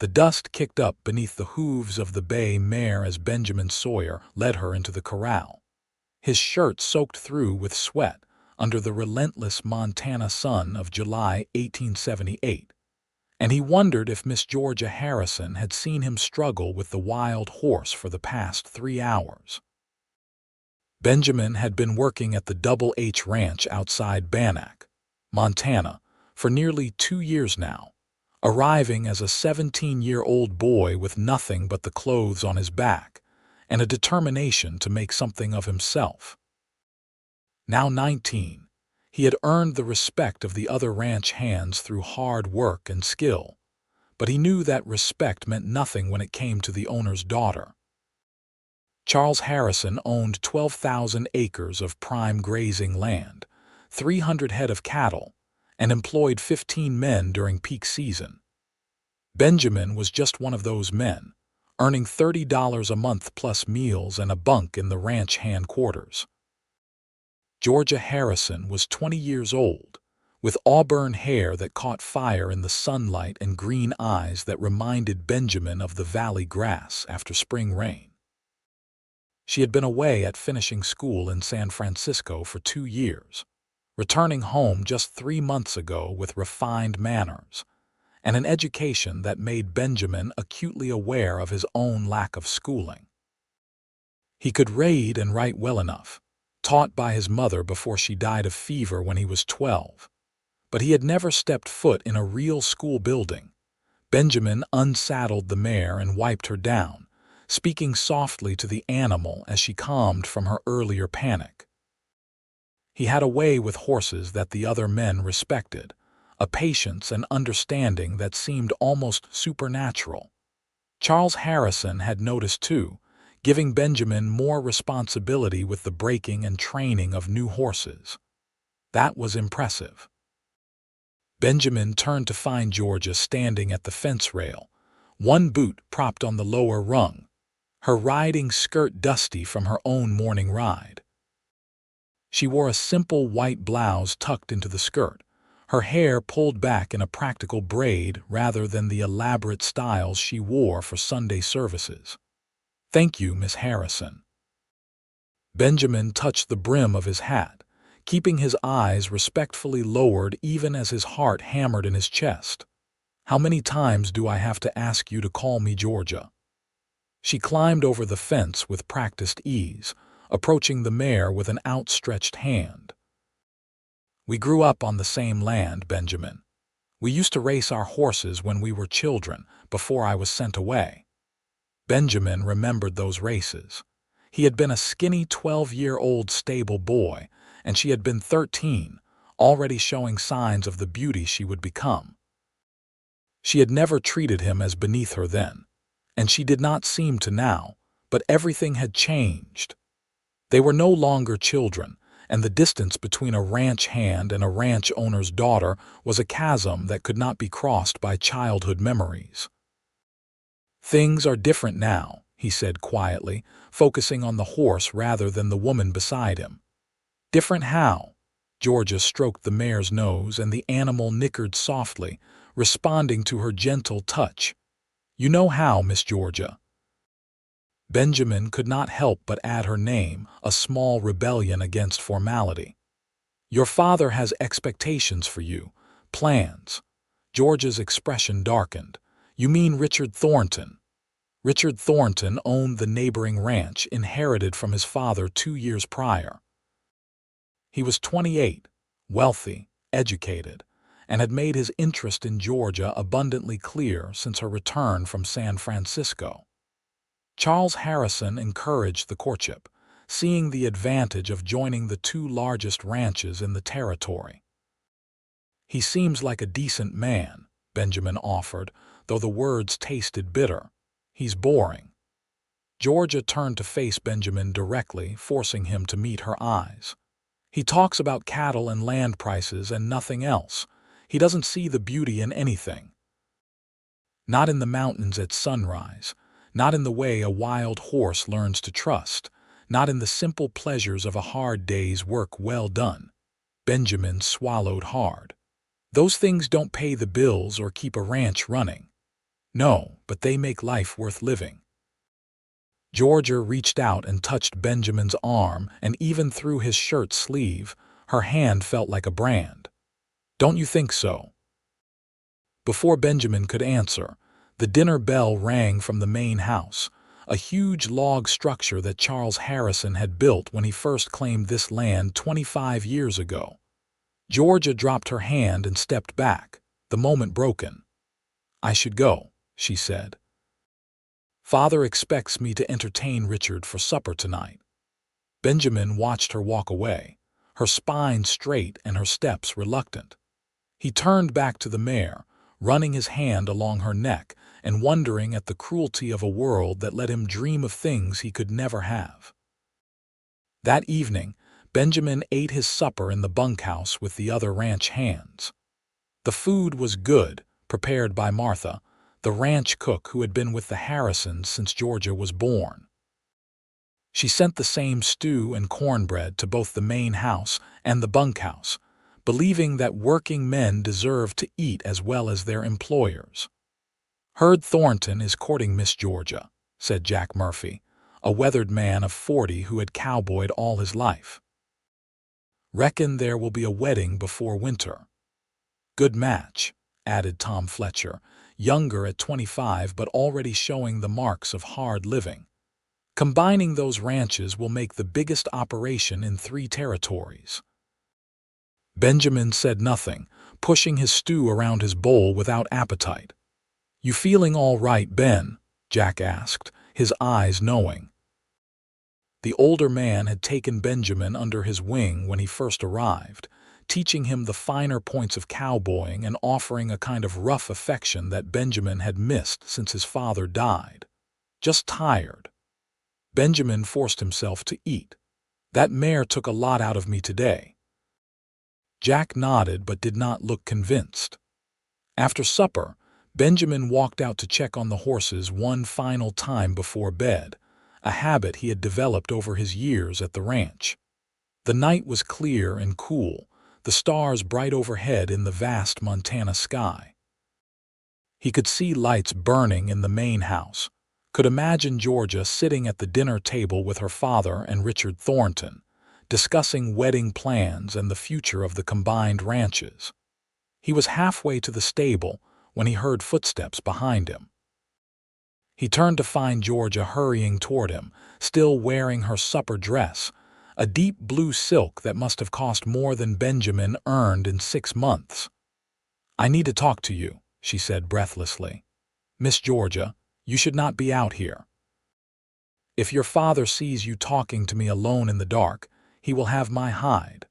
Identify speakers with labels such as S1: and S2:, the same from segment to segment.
S1: The dust kicked up beneath the hooves of the bay mare as Benjamin Sawyer led her into the corral. His shirt soaked through with sweat under the relentless Montana sun of July 1878, and he wondered if Miss Georgia Harrison had seen him struggle with the wild horse for the past 3 hours. Benjamin had been working at the Double H Ranch outside Bannack, Montana, for nearly 2 years now, arriving as a 17-year-old boy with nothing but the clothes on his back and a determination to make something of himself. Now 19, he had earned the respect of the other ranch hands through hard work and skill, but he knew that respect meant nothing when it came to the owner's daughter. Charles Harrison owned 12,000 acres of prime grazing land, 300 head of cattle, and employed 15 men during peak season. Benjamin was just one of those men, earning $30 a month plus meals and a bunk in the ranch hand quarters. Georgia Harrison was 20 years old, with auburn hair that caught fire in the sunlight and green eyes that reminded Benjamin of the valley grass after spring rain. She had been away at finishing school in San Francisco for 2 years, returning home just 3 months ago with refined manners and an education that made Benjamin acutely aware of his own lack of schooling. He could read and write well enough, taught by his mother before she died of fever when he was 12, but he had never stepped foot in a real school building. Benjamin unsaddled the mare and wiped her down, speaking softly to the animal as she calmed from her earlier panic. He had a way with horses that the other men respected, a patience and understanding that seemed almost supernatural. Charles Harrison had noticed too, giving Benjamin more responsibility with the breaking and training of new horses. That was impressive. Benjamin turned to find Georgia standing at the fence rail, one boot propped on the lower rung, her riding skirt dusty from her own morning ride. She wore a simple white blouse tucked into the skirt, her hair pulled back in a practical braid rather than the elaborate styles she wore for Sunday services. "Thank you, Miss Harrison." Benjamin touched the brim of his hat, keeping his eyes respectfully lowered even as his heart hammered in his chest. "How many times do I have to ask you to call me Georgia?" She climbed over the fence with practiced ease, approaching the mare with an outstretched hand. "We grew up on the same land, Benjamin. We used to race our horses when we were children, before I was sent away." Benjamin remembered those races. He had been a skinny 12-year-old stable boy, and she had been 13, already showing signs of the beauty she would become. She had never treated him as beneath her then, and she did not seem to now, but everything had changed. They were no longer children, and the distance between a ranch hand and a ranch owner's daughter was a chasm that could not be crossed by childhood memories. "Things are different now," he said quietly, focusing on the horse rather than the woman beside him. "Different how?" Georgia stroked the mare's nose, and the animal nickered softly, responding to her gentle touch. "You know how, Miss Georgia." Benjamin could not help but add her name, a small rebellion against formality. "Your father has expectations for you, plans." Georgia's expression darkened. "You mean Richard Thornton?" Richard Thornton owned the neighboring ranch inherited from his father 2 years prior. He was 28, wealthy, educated, and had made his interest in Georgia abundantly clear since her return from San Francisco. Charles Harrison encouraged the courtship, seeing the advantage of joining the 2 largest ranches in the territory. "He seems like a decent man," Benjamin offered, though the words tasted bitter. "He's boring." Georgia turned to face Benjamin directly, forcing him to meet her eyes. "He talks about cattle and land prices and nothing else. He doesn't see the beauty in anything. Not in the mountains at sunrise, not in the way a wild horse learns to trust, not in the simple pleasures of a hard day's work well done." Benjamin swallowed hard. "Those things don't pay the bills or keep a ranch running." No, but they make life worth living. Georgia reached out and touched Benjamin's arm, and even through his shirt sleeve, her hand felt like a brand. Don't you think so? Before Benjamin could answer, the dinner bell rang from the main house, a huge log structure that Charles Harrison had built when he first claimed this land 25 years ago. Georgia dropped her hand and stepped back, the moment broken. "I should go," she said. "Father expects me to entertain Richard for supper tonight." Benjamin watched her walk away, her spine straight and her steps reluctant. He turned back to the mare, running his hand along her neck and wondering at the cruelty of a world that let him dream of things he could never have. That evening, Benjamin ate his supper in the bunkhouse with the other ranch hands. The food was good, prepared by Martha, the ranch cook who had been with the Harrisons since Georgia was born. She sent the same stew and cornbread to both the main house and the bunkhouse, believing that working men deserved to eat as well as their employers. "Heard Thornton is courting Miss Georgia," said Jack Murphy, a weathered man of 40 who had cowboyed all his life. "Reckon there will be a wedding before winter." "Good match," added Tom Fletcher, younger at 25 but already showing the marks of hard living. "Combining those ranches will make the biggest operation in 3 territories." Benjamin said nothing, pushing his stew around his bowl without appetite. "You feeling all right, Ben?" Jack asked, his eyes knowing. The older man had taken Benjamin under his wing when he first arrived, teaching him the finer points of cowboying and offering a kind of rough affection that Benjamin had missed since his father died. "Just tired." Benjamin forced himself to eat. "That mare took a lot out of me today." Jack nodded but did not look convinced. After supper, Benjamin walked out to check on the horses one final time before bed, a habit he had developed over his years at the ranch. The night was clear and cool, the stars bright overhead in the vast Montana sky. He could see lights burning in the main house, could imagine Georgia sitting at the dinner table with her father and Richard Thornton, discussing wedding plans and the future of the combined ranches. He was halfway to the stable when he heard footsteps behind him. He turned to find Georgia hurrying toward him, still wearing her supper dress, a deep blue silk that must have cost more than Benjamin earned in 6 months. "I need to talk to you," she said breathlessly. "Miss Georgia, you should not be out here. If your father sees you talking to me alone in the dark, he will have my hide."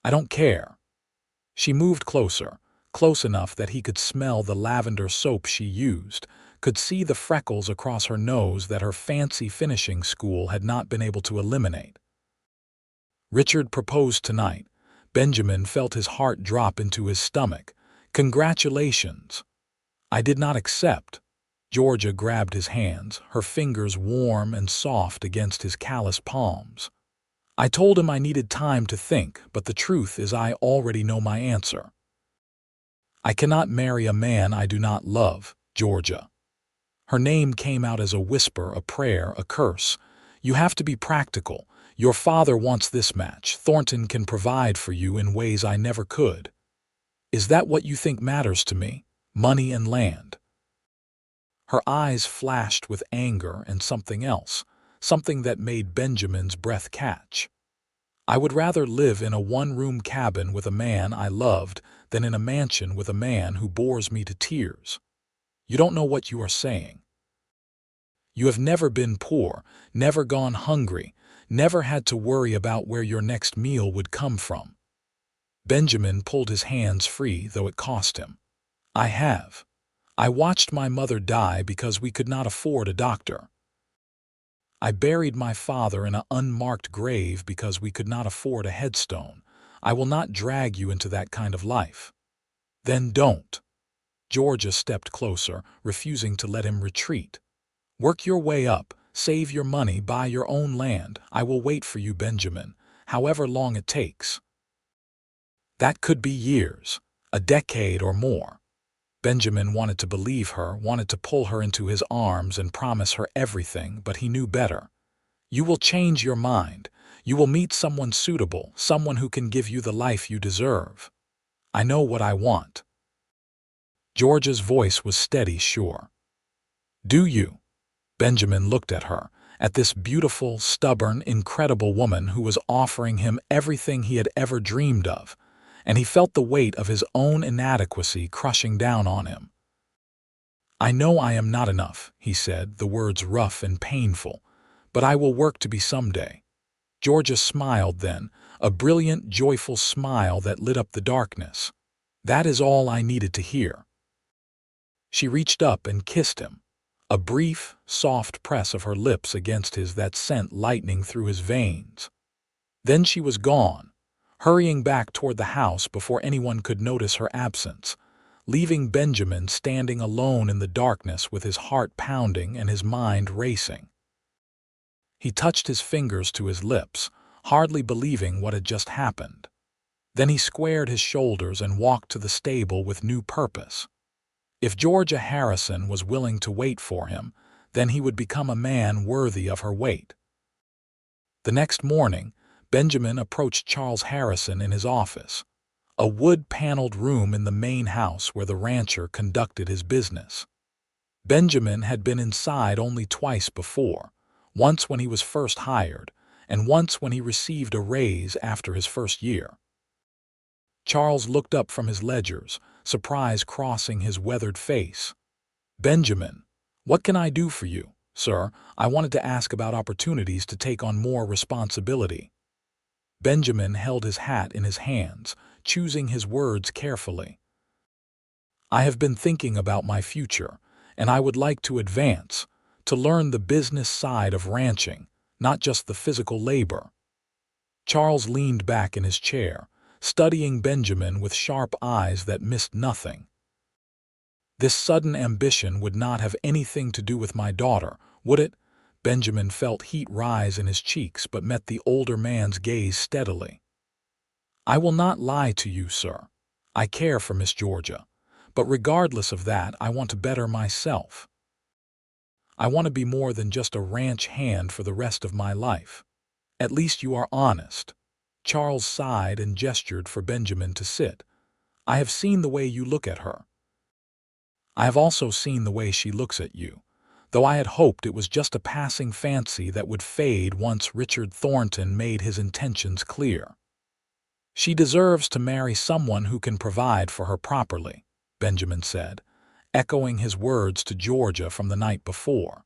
S1: "I don't care." She moved closer, close enough that he could smell the lavender soap she used, could see the freckles across her nose that her fancy finishing school had not been able to eliminate. "Richard proposed tonight." Benjamin felt his heart drop into his stomach. "Congratulations." "I did not accept." Georgia grabbed his hands, her fingers warm and soft against his calloused palms. "I told him I needed time to think, but the truth is I already know my answer. I cannot marry a man I do not love, Georgia." Her name came out as a whisper, a prayer, a curse. "You have to be practical. Your father wants this match. Thornton can provide for you in ways I never could." "Is that what you think matters to me? Money and land?" Her eyes flashed with anger and something else, something that made Benjamin's breath catch. "I would rather live in a one-room cabin with a man I loved than in a mansion with a man who bores me to tears." "You don't know what you are saying. You have never been poor, never gone hungry, never had to worry about where your next meal would come from." Benjamin pulled his hands free, though it cost him. "I have. I watched my mother die because we could not afford a doctor. I buried my father in an unmarked grave because we could not afford a headstone. I will not drag you into that kind of life." "Then don't." Georgia stepped closer, refusing to let him retreat. "Work your way up, save your money, buy your own land. I will wait for you, Benjamin, however long it takes." "That could be years, a decade or more." Benjamin wanted to believe her, wanted to pull her into his arms and promise her everything, but he knew better. You will change your mind. You will meet someone suitable, someone who can give you the life you deserve. I know what I want. Georgia's voice was steady, sure. Do you? Benjamin looked at her, at this beautiful, stubborn, incredible woman who was offering him everything he had ever dreamed of, and he felt the weight of his own inadequacy crushing down on him. I know I am not enough, he said, the words rough and painful, but I will work to be someday. Georgia smiled then, a brilliant, joyful smile that lit up the darkness. That is all I needed to hear. She reached up and kissed him, a brief, soft press of her lips against his that sent lightning through his veins. Then she was gone, hurrying back toward the house before anyone could notice her absence, leaving Benjamin standing alone in the darkness with his heart pounding and his mind racing. He touched his fingers to his lips, hardly believing what had just happened. Then he squared his shoulders and walked to the stable with new purpose. If Georgia Harrison was willing to wait for him, then he would become a man worthy of her wait. The next morning, Benjamin approached Charles Harrison in his office, a wood-paneled room in the main house where the rancher conducted his business. Benjamin had been inside only twice before, once when he was first hired, and once when he received a raise after his first year. Charles looked up from his ledgers, surprise crossing his weathered face. Benjamin, what can I do for you, sir? I wanted to ask about opportunities to take on more responsibility. Benjamin held his hat in his hands, choosing his words carefully. I have been thinking about my future, and I would like to advance, to learn the business side of ranching, not just the physical labor. Charles leaned back in his chair, studying Benjamin with sharp eyes that missed nothing. This sudden ambition would not have anything to do with my daughter, would it? Benjamin felt heat rise in his cheeks but met the older man's gaze steadily. I will not lie to you, sir. I care for Miss Georgia, but regardless of that, I want to better myself. I want to be more than just a ranch hand for the rest of my life. At least you are honest. Charles sighed and gestured for Benjamin to sit. I have seen the way you look at her. I have also seen the way she looks at you, though I had hoped it was just a passing fancy that would fade once Richard Thornton made his intentions clear. She deserves to marry someone who can provide for her properly, Benjamin said, echoing his words to Georgia from the night before.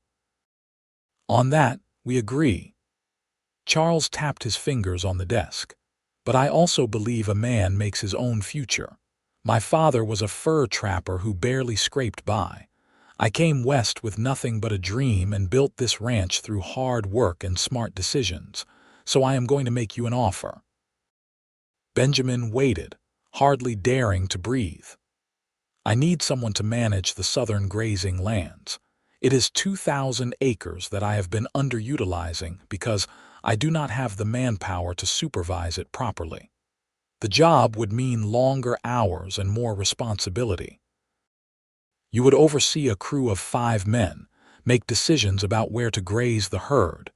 S1: On that, we agree. Charles tapped his fingers on the desk. But I also believe a man makes his own future. My father was a fur trapper who barely scraped by. I came west with nothing but a dream and built this ranch through hard work and smart decisions, so I am going to make you an offer. Benjamin waited, hardly daring to breathe. I need someone to manage the southern grazing lands. It is 2,000 acres that I have been underutilizing because I do not have the manpower to supervise it properly. The job would mean longer hours and more responsibility. You would oversee a crew of 5 men, make decisions about where to graze the herd,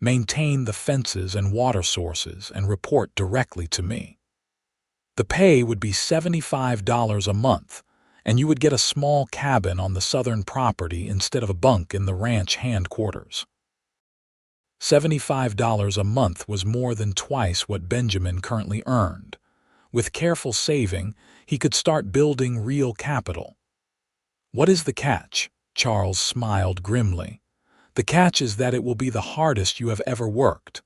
S1: maintain the fences and water sources, and report directly to me. The pay would be $75 a month, and you would get a small cabin on the southern property instead of a bunk in the ranch headquarters. $75 a month was more than twice what Benjamin currently earned. With careful saving, he could start building real capital. What is the catch? Charles smiled grimly. The catch is that it will be the hardest you have ever worked.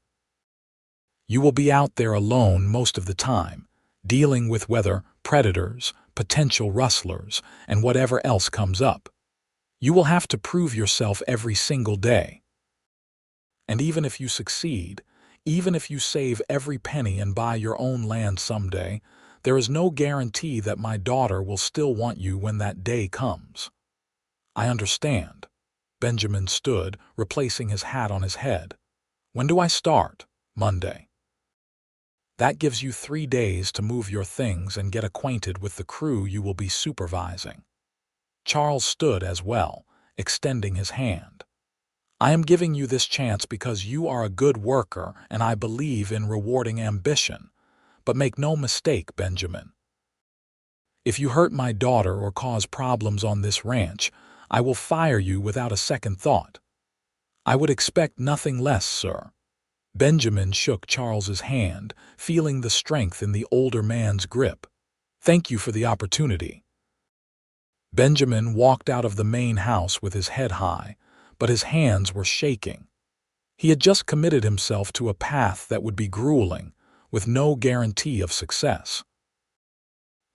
S1: You will be out there alone most of the time, dealing with weather, predators, potential rustlers, and whatever else comes up. You will have to prove yourself every single day. And even if you succeed, even if you save every penny and buy your own land someday, there is no guarantee that my daughter will still want you when that day comes. I understand. Benjamin stood, replacing his hat on his head. When do I start? Monday. That gives you 3 days to move your things and get acquainted with the crew you will be supervising. Charles stood as well, extending his hand. I am giving you this chance because you are a good worker and I believe in rewarding ambition. But make no mistake, Benjamin. If you hurt my daughter or cause problems on this ranch, I will fire you without a second thought. I would expect nothing less, sir. Benjamin shook Charles's hand, feeling the strength in the older man's grip. Thank you for the opportunity. Benjamin walked out of the main house with his head high, but his hands were shaking. He had just committed himself to a path that would be grueling, with no guarantee of success.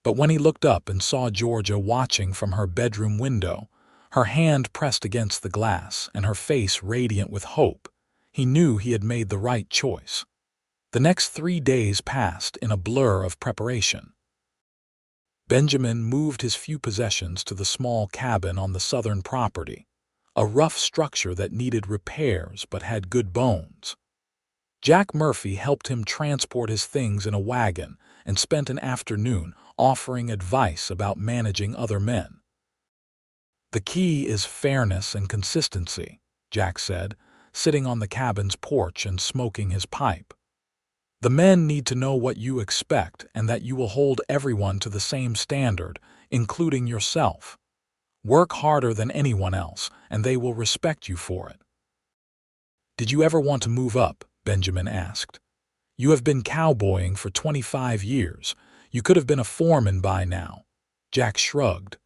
S1: But when he looked up and saw Georgia watching from her bedroom window, her hand pressed against the glass and her face radiant with hope, he knew he had made the right choice. The next 3 days passed in a blur of preparation. Benjamin moved his few possessions to the small cabin on the southern property, a rough structure that needed repairs but had good bones. Jack Murphy helped him transport his things in a wagon and spent an afternoon offering advice about managing other men. The key is fairness and consistency, Jack said, sitting on the cabin's porch and smoking his pipe. The men need to know what you expect and that you will hold everyone to the same standard, including yourself. Work harder than anyone else, and they will respect you for it. Did you ever want to move up? Benjamin asked. You have been cowboying for 25 years. You could have been a foreman by now. Jack shrugged.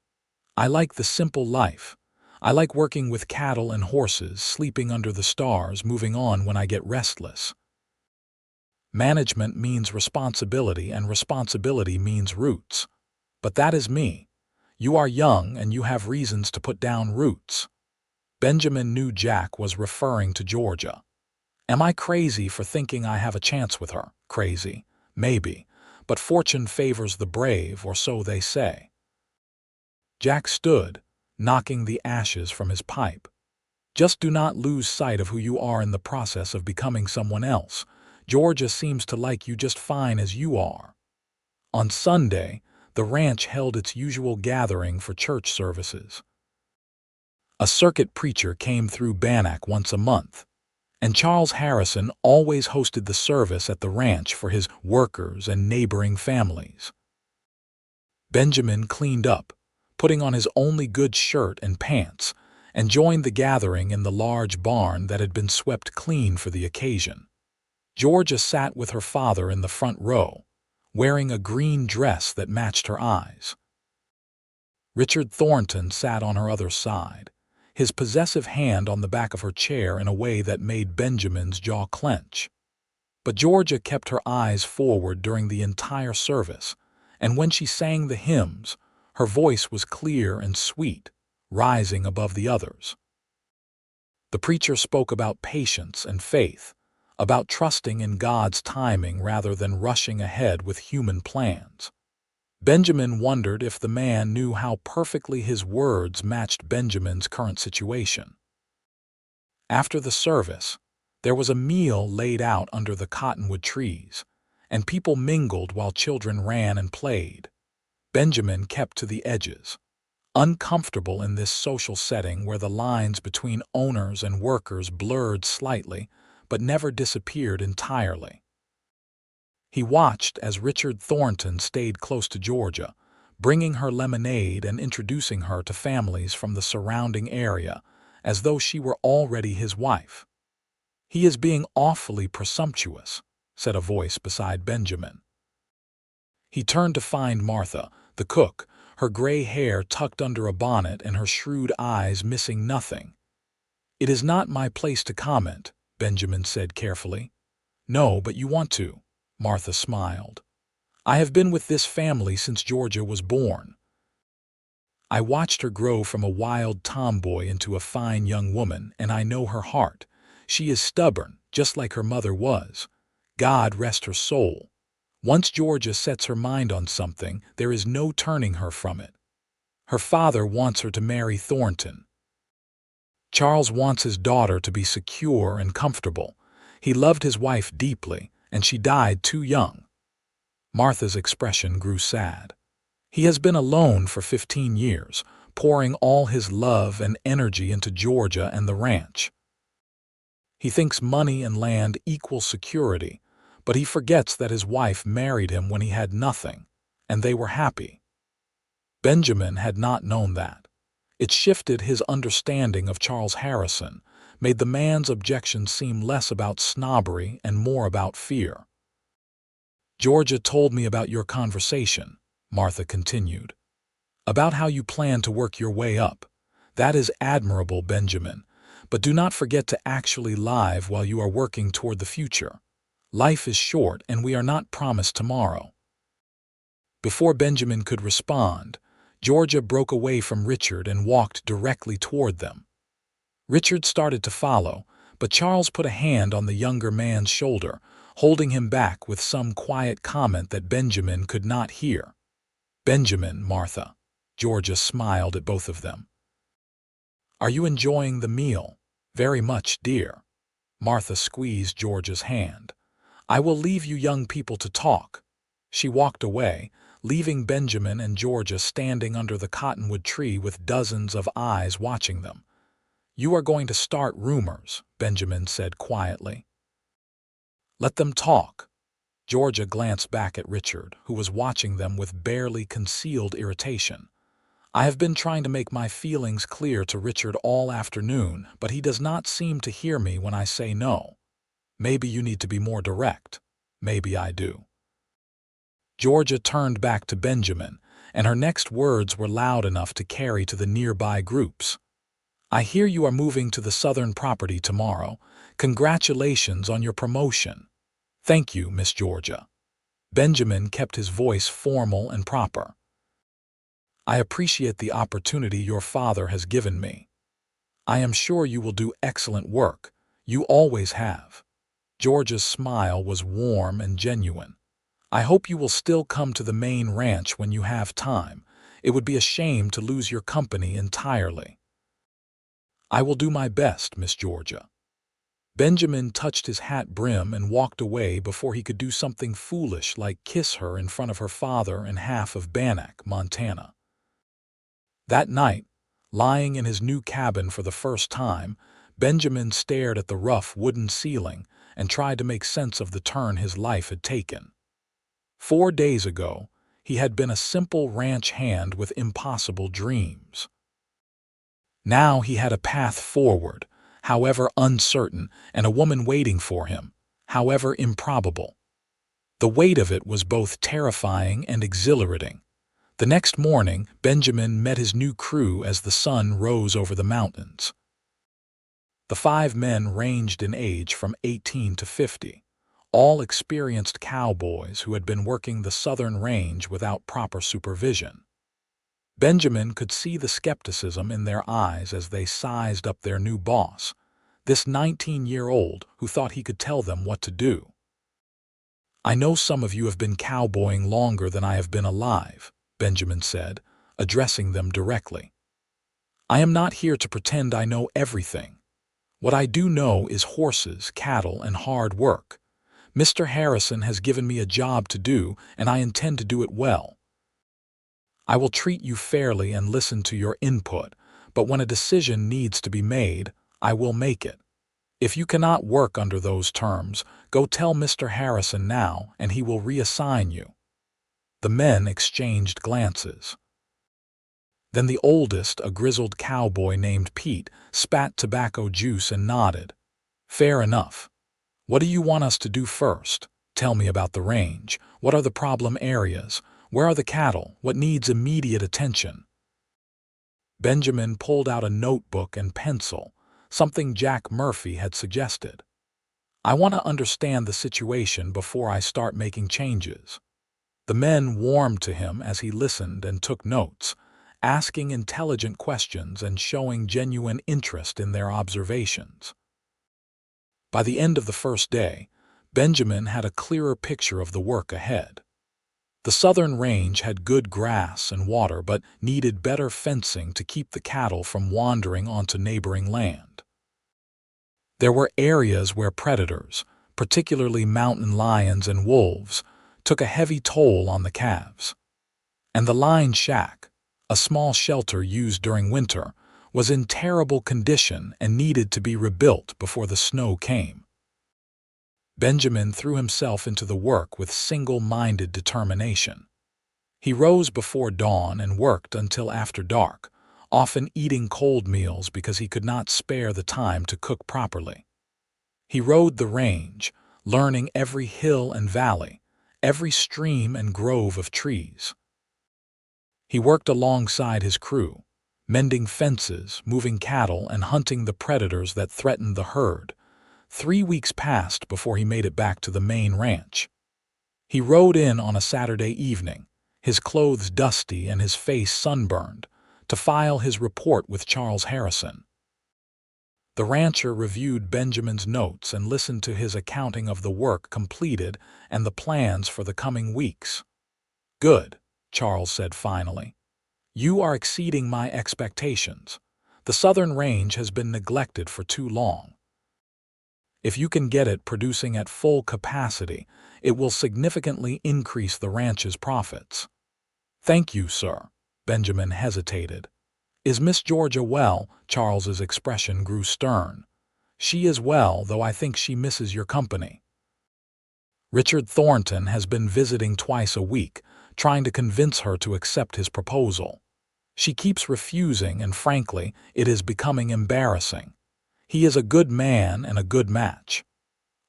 S1: I like the simple life. I like working with cattle and horses, sleeping under the stars, moving on when I get restless. Management means responsibility, and responsibility means roots. But that is me. You are young and you have reasons to put down roots. Benjamin knew Jack was referring to Georgia. Am I crazy for thinking I have a chance with her? Crazy, maybe, but fortune favors the brave, or so they say. Jack stood, knocking the ashes from his pipe. Just do not lose sight of who you are in the process of becoming someone else. Georgia seems to like you just fine as you are. On Sunday, the ranch held its usual gathering for church services. A circuit preacher came through Bannack once a month, and Charles Harrison always hosted the service at the ranch for his workers and neighboring families. Benjamin cleaned up, putting on his only good shirt and pants, and joined the gathering in the large barn that had been swept clean for the occasion. Georgia sat with her father in the front row, wearing a green dress that matched her eyes. Richard Thornton sat on her other side, his possessive hand on the back of her chair in a way that made Benjamin's jaw clench. But Georgia kept her eyes forward during the entire service, and when she sang the hymns, her voice was clear and sweet, rising above the others. The preacher spoke about patience and faith, about trusting in God's timing rather than rushing ahead with human plans. Benjamin wondered if the man knew how perfectly his words matched Benjamin's current situation. After the service, there was a meal laid out under the cottonwood trees, and people mingled while children ran and played. Benjamin kept to the edges, uncomfortable in this social setting where the lines between owners and workers blurred slightly but never disappeared entirely. He watched as Richard Thornton stayed close to Georgia, bringing her lemonade and introducing her to families from the surrounding area, as though she were already his wife. "He is being awfully presumptuous," said a voice beside Benjamin. He turned to find Martha, the cook, her gray hair tucked under a bonnet and her shrewd eyes missing nothing. "It is not my place to comment," Benjamin said carefully. "No, but you want to," Martha smiled. "I have been with this family since Georgia was born. I watched her grow from a wild tomboy into a fine young woman, and I know her heart. She is stubborn, just like her mother was. God rest her soul. Once Georgia sets her mind on something, there is no turning her from it. Her father wants her to marry Thornton. Charles wants his daughter to be secure and comfortable. He loved his wife deeply, and she died too young." Martha's expression grew sad. "He has been alone for 15 years, pouring all his love and energy into Georgia and the ranch. He thinks money and land equal security, but he forgets that his wife married him when he had nothing, and they were happy. Benjamin had not known that. It shifted his understanding of Charles Harrison, made the man's objections seem less about snobbery and more about fear. "Georgia told me about your conversation," Martha continued. "About how you plan to work your way up. That is admirable, Benjamin, but do not forget to actually live while you are working toward the future. Life is short and we are not promised tomorrow." Before Benjamin could respond, Georgia broke away from Richard and walked directly toward them. Richard started to follow, but Charles put a hand on the younger man's shoulder, holding him back with some quiet comment that Benjamin could not hear. "Benjamin, Martha." Georgia smiled at both of them. "Are you enjoying the meal?" "Very much, dear." Martha squeezed Georgia's hand. "I will leave you young people to talk." She walked away, leaving Benjamin and Georgia standing under the cottonwood tree with dozens of eyes watching them. "You are going to start rumors," Benjamin said quietly. "Let them talk." Georgia glanced back at Richard, who was watching them with barely concealed irritation. "I have been trying to make my feelings clear to Richard all afternoon, but he does not seem to hear me when I say no. Maybe you need to be more direct." "Maybe I do." Georgia turned back to Benjamin, and her next words were loud enough to carry to the nearby groups. "I hear you are moving to the southern property tomorrow. Congratulations on your promotion." "Thank you, Miss Georgia." Benjamin kept his voice formal and proper. "I appreciate the opportunity your father has given me. I am sure you will do excellent work. You always have." Georgia's smile was warm and genuine. "I hope you will still come to the main ranch when you have time. It would be a shame to lose your company entirely." "I will do my best, Miss Georgia." Benjamin touched his hat brim and walked away before he could do something foolish like kiss her in front of her father and half of Bannack, Montana. That night, lying in his new cabin for the first time, Benjamin stared at the rough wooden ceiling and tried to make sense of the turn his life had taken. 4 days ago, he had been a simple ranch hand with impossible dreams. Now he had a path forward, however uncertain, and a woman waiting for him, however improbable. The weight of it was both terrifying and exhilarating. The next morning, Benjamin met his new crew as the sun rose over the mountains. The 5 men ranged in age from 18 to 50. All experienced cowboys who had been working the southern range without proper supervision. Benjamin could see the skepticism in their eyes as they sized up their new boss, this 19-year-old who thought he could tell them what to do. "I know some of you have been cowboying longer than I have been alive," Benjamin said, addressing them directly. "I am not here to pretend I know everything. What I do know is horses, cattle, and hard work. Mr. Harrison has given me a job to do, and I intend to do it well. I will treat you fairly and listen to your input, but when a decision needs to be made, I will make it. If you cannot work under those terms, go tell Mr. Harrison now, and he will reassign you." The men exchanged glances. Then the oldest, a grizzled cowboy named Pete, spat tobacco juice and nodded. "Fair enough. What do you want us to do first? Tell me about the range. What are the problem areas? Where are the cattle? What needs immediate attention?" Benjamin pulled out a notebook and pencil, something Jack Murphy had suggested. "I want to understand the situation before I start making changes." The men warmed to him as he listened and took notes, asking intelligent questions and showing genuine interest in their observations. By the end of the first day, Benjamin had a clearer picture of the work ahead. The southern range had good grass and water but needed better fencing to keep the cattle from wandering onto neighboring land. There were areas where predators, particularly mountain lions and wolves, took a heavy toll on the calves. And the line shack, a small shelter used during winter, was in terrible condition and needed to be rebuilt before the snow came. Benjamin threw himself into the work with single-minded determination. He rose before dawn and worked until after dark, often eating cold meals because he could not spare the time to cook properly. He rode the range, learning every hill and valley, every stream and grove of trees. He worked alongside his crew, mending fences, moving cattle, and hunting the predators that threatened the herd. 3 weeks passed before he made it back to the main ranch. He rode in on a Saturday evening, his clothes dusty and his face sunburned, to file his report with Charles Harrison. The rancher reviewed Benjamin's notes and listened to his accounting of the work completed and the plans for the coming weeks. "Good," Charles said finally. "You are exceeding my expectations. The southern range has been neglected for too long. If you can get it producing at full capacity, it will significantly increase the ranch's profits." "Thank you, sir." Benjamin hesitated. "Is Miss Georgia well?" Charles's expression grew stern. "She is well, though I think she misses your company. Richard Thornton has been visiting twice a week, trying to convince her to accept his proposal. She keeps refusing, and frankly, it is becoming embarrassing. He is a good man and a good match.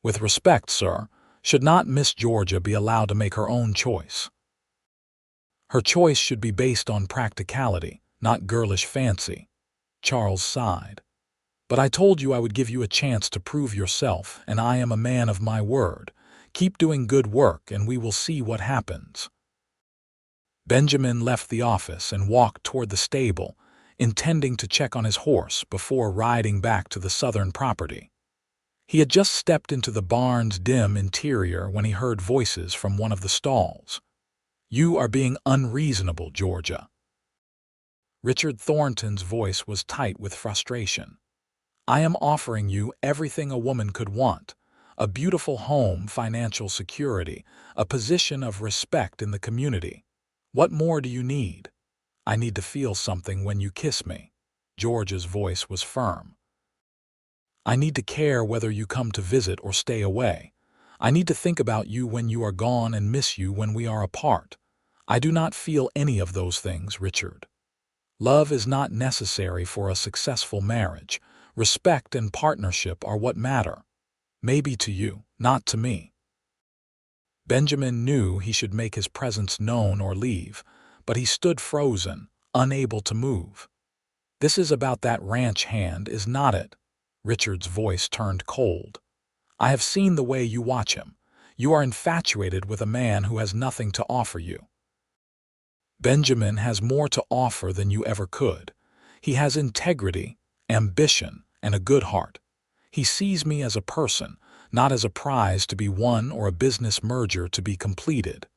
S1: With respect, sir, should not Miss Georgia be allowed to make her own choice? Her choice should be based on practicality, not girlish fancy." Charles sighed. "But I told you I would give you a chance to prove yourself, and I am a man of my word. Keep doing good work, and we will see what happens." Benjamin left the office and walked toward the stable, intending to check on his horse before riding back to the southern property. He had just stepped into the barn's dim interior when he heard voices from one of the stalls. "You are being unreasonable, Georgia." Richard Thornton's voice was tight with frustration. "I am offering you everything a woman could want: a beautiful home, financial security, a position of respect in the community. What more do you need?" "I need to feel something when you kiss me." Georgia's voice was firm. "I need to care whether you come to visit or stay away. I need to think about you when you are gone and miss you when we are apart. I do not feel any of those things, Richard. Love is not necessary for a successful marriage. Respect and partnership are what matter. Maybe to you, not to me." Benjamin knew he should make his presence known or leave, but he stood frozen, unable to move. "This is about that ranch hand, is not it?" Richard's voice turned cold. "I have seen the way you watch him. You are infatuated with a man who has nothing to offer you." "Benjamin has more to offer than you ever could. He has integrity, ambition, and a good heart. He sees me as a person, not as a prize to be won or a business merger to be completed.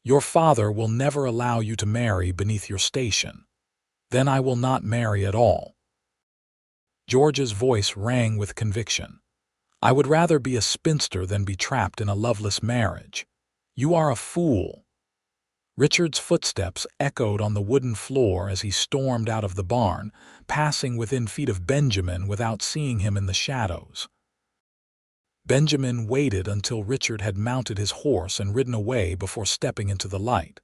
S1: Your father will never allow you to marry beneath your station. Then I will not marry at all." George's voice rang with conviction. "I would rather be a spinster than be trapped in a loveless marriage. You are a fool." Richard's footsteps echoed on the wooden floor as he stormed out of the barn, passing within feet of Benjamin without seeing him in the shadows. Benjamin waited until Richard had mounted his horse and ridden away before stepping into the light.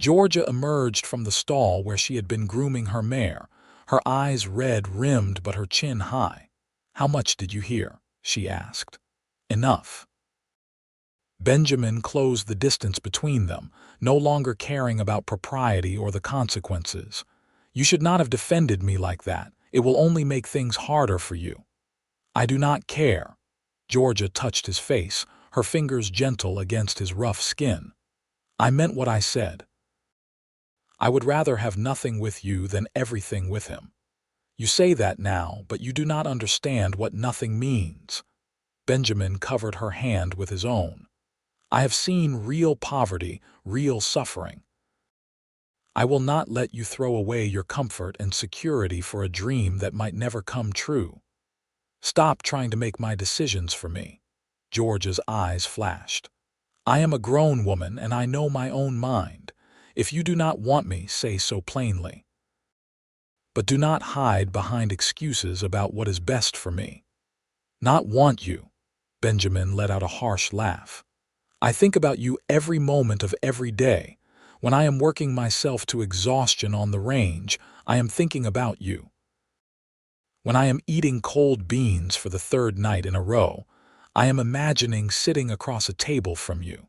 S1: Georgia emerged from the stall where she had been grooming her mare, her eyes red-rimmed but her chin high. "How much did you hear?" she asked. "Enough." Benjamin closed the distance between them, no longer caring about propriety or the consequences. "You should not have defended me like that. It will only make things harder for you." "I do not care." Georgia touched his face, her fingers gentle against his rough skin. "I meant what I said. I would rather have nothing with you than everything with him. You say that now, but you do not understand what nothing means." Benjamin covered her hand with his own. "I have seen real poverty, real suffering. I will not let you throw away your comfort and security for a dream that might never come true. Stop trying to make my decisions for me." George's eyes flashed. "I am a grown woman and I know my own mind. If you do not want me, say so plainly. But do not hide behind excuses about what is best for me. Not want you. Benjamin let out a harsh laugh. I think about you every moment of every day. When I am working myself to exhaustion on the range, I am thinking about you. When I am eating cold beans for the third night in a row, I am imagining sitting across a table from you.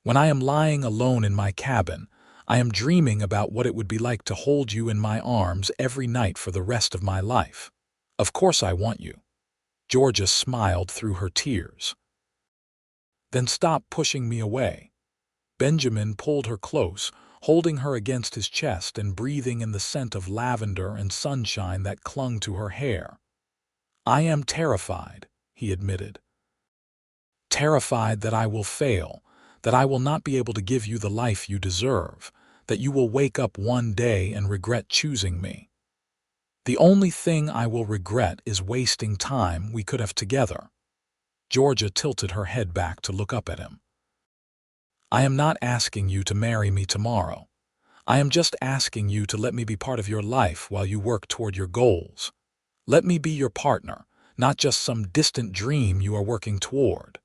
S1: When I am lying alone in my cabin, I am dreaming about what it would be like to hold you in my arms every night for the rest of my life. Of course I want you. Georgia smiled through her tears. Then stop pushing me away. Benjamin pulled her close, holding her against his chest and breathing in the scent of lavender and sunshine that clung to her hair. I am terrified, he admitted. Terrified that I will fail, that I will not be able to give you the life you deserve, that you will wake up one day and regret choosing me. The only thing I will regret is wasting time we could have together. Georgia tilted her head back to look up at him. I am not asking you to marry me tomorrow. I am just asking you to let me be part of your life while you work toward your goals. Let me be your partner, not just some distant dream you are working toward.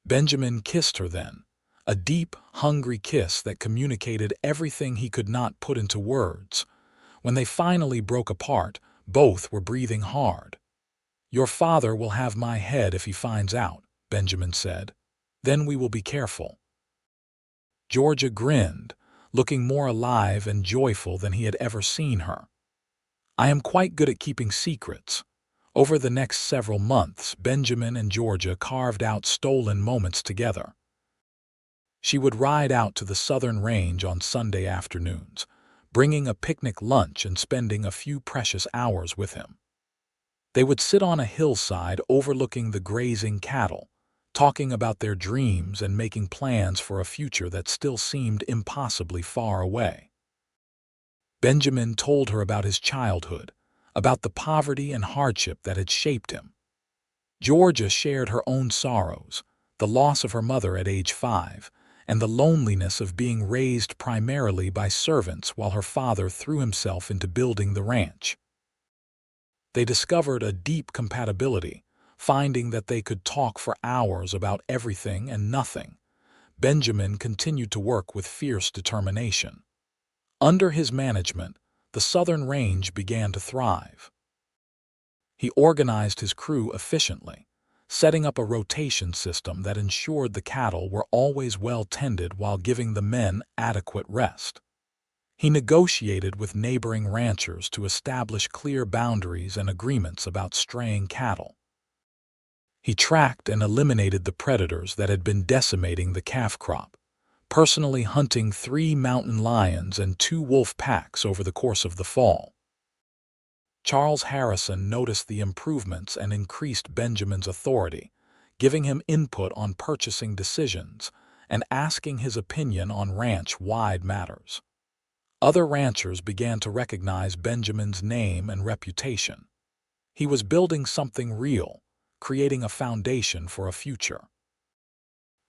S1: Benjamin kissed her then, a deep, hungry kiss that communicated everything he could not put into words. When they finally broke apart, both were breathing hard. Your father will have my head if he finds out, Benjamin said. Then we will be careful. Georgia grinned, looking more alive and joyful than he had ever seen her. I am quite good at keeping secrets. Over the next several months, Benjamin and Georgia carved out stolen moments together. She would ride out to the southern range on Sunday afternoons, bringing a picnic lunch and spending a few precious hours with him. They would sit on a hillside overlooking the grazing cattle, talking about their dreams and making plans for a future that still seemed impossibly far away. Benjamin told her about his childhood, about the poverty and hardship that had shaped him. Georgia shared her own sorrows, the loss of her mother at age 5, and the loneliness of being raised primarily by servants while her father threw himself into building the ranch. They discovered a deep compatibility, finding that they could talk for hours about everything and nothing. Benjamin continued to work with fierce determination. Under his management, the southern range began to thrive. He organized his crew efficiently, setting up a rotation system that ensured the cattle were always well tended while giving the men adequate rest. He negotiated with neighboring ranchers to establish clear boundaries and agreements about straying cattle. He tracked and eliminated the predators that had been decimating the calf crop, personally hunting 3 mountain lions and 2 wolf packs over the course of the fall. Charles Harrison noticed the improvements and increased Benjamin's authority, giving him input on purchasing decisions and asking his opinion on ranch-wide matters. Other ranchers began to recognize Benjamin's name and reputation. He was building something real, creating a foundation for a future.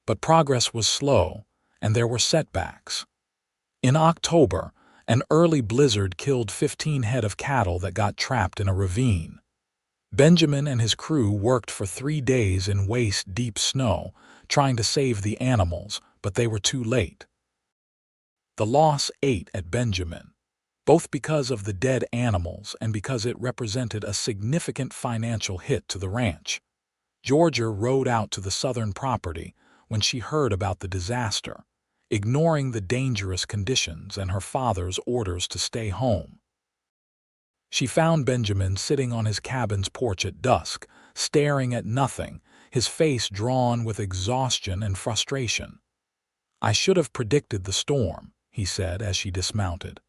S1: But progress was slow, and there were setbacks. In October, an early blizzard killed 15 head of cattle that got trapped in a ravine. Benjamin and his crew worked for 3 days in waist-deep snow, trying to save the animals, but they were too late. The loss ate at Benjamin, both because of the dead animals and because it represented a significant financial hit to the ranch. Georgia rode out to the southern property when she heard about the disaster, ignoring the dangerous conditions and her father's orders to stay home. She found Benjamin sitting on his cabin's porch at dusk, staring at nothing, his face drawn with exhaustion and frustration. I should have predicted the storm, he said as she dismounted.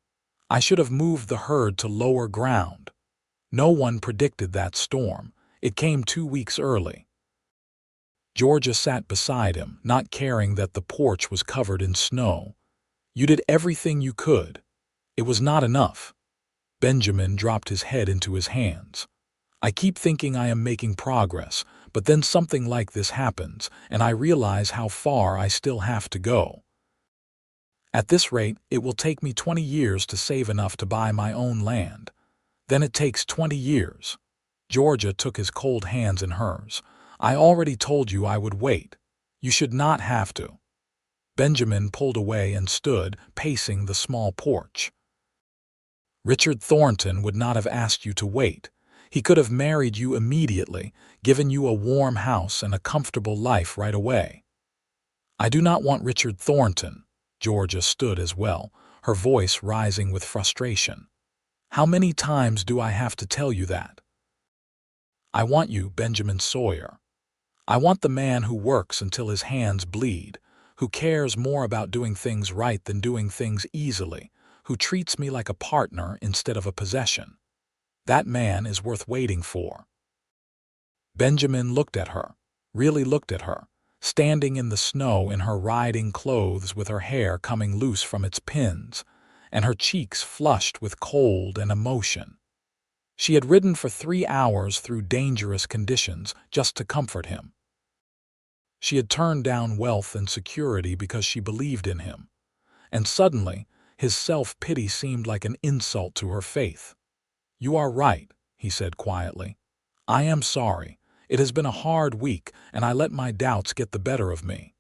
S1: I should have moved the herd to lower ground. No one predicted that storm. It came 2 weeks early. Georgia sat beside him, not caring that the porch was covered in snow. You did everything you could. It was not enough. Benjamin dropped his head into his hands. I keep thinking I am making progress, but then something like this happens, and I realize how far I still have to go. At this rate, it will take me 20 years to save enough to buy my own land. Then it takes 20 years. Georgia took his cold hands in hers. I already told you I would wait. You should not have to. Benjamin pulled away and stood, pacing the small porch. Richard Thornton would not have asked you to wait. He could have married you immediately, given you a warm house and a comfortable life right away. I do not want Richard Thornton. Georgia stood as well, her voice rising with frustration. How many times do I have to tell you that? I want you, Benjamin Sawyer. I want the man who works until his hands bleed, who cares more about doing things right than doing things easily, who treats me like a partner instead of a possession. That man is worth waiting for. Benjamin looked at her, really looked at her, standing in the snow in her riding clothes with her hair coming loose from its pins, and her cheeks flushed with cold and emotion. She had ridden for 3 hours through dangerous conditions just to comfort him. She had turned down wealth and security because she believed in him, and suddenly his self-pity seemed like an insult to her faith. "You are right," he said quietly. "I am sorry. It has been a hard week, and I let my doubts get the better of me."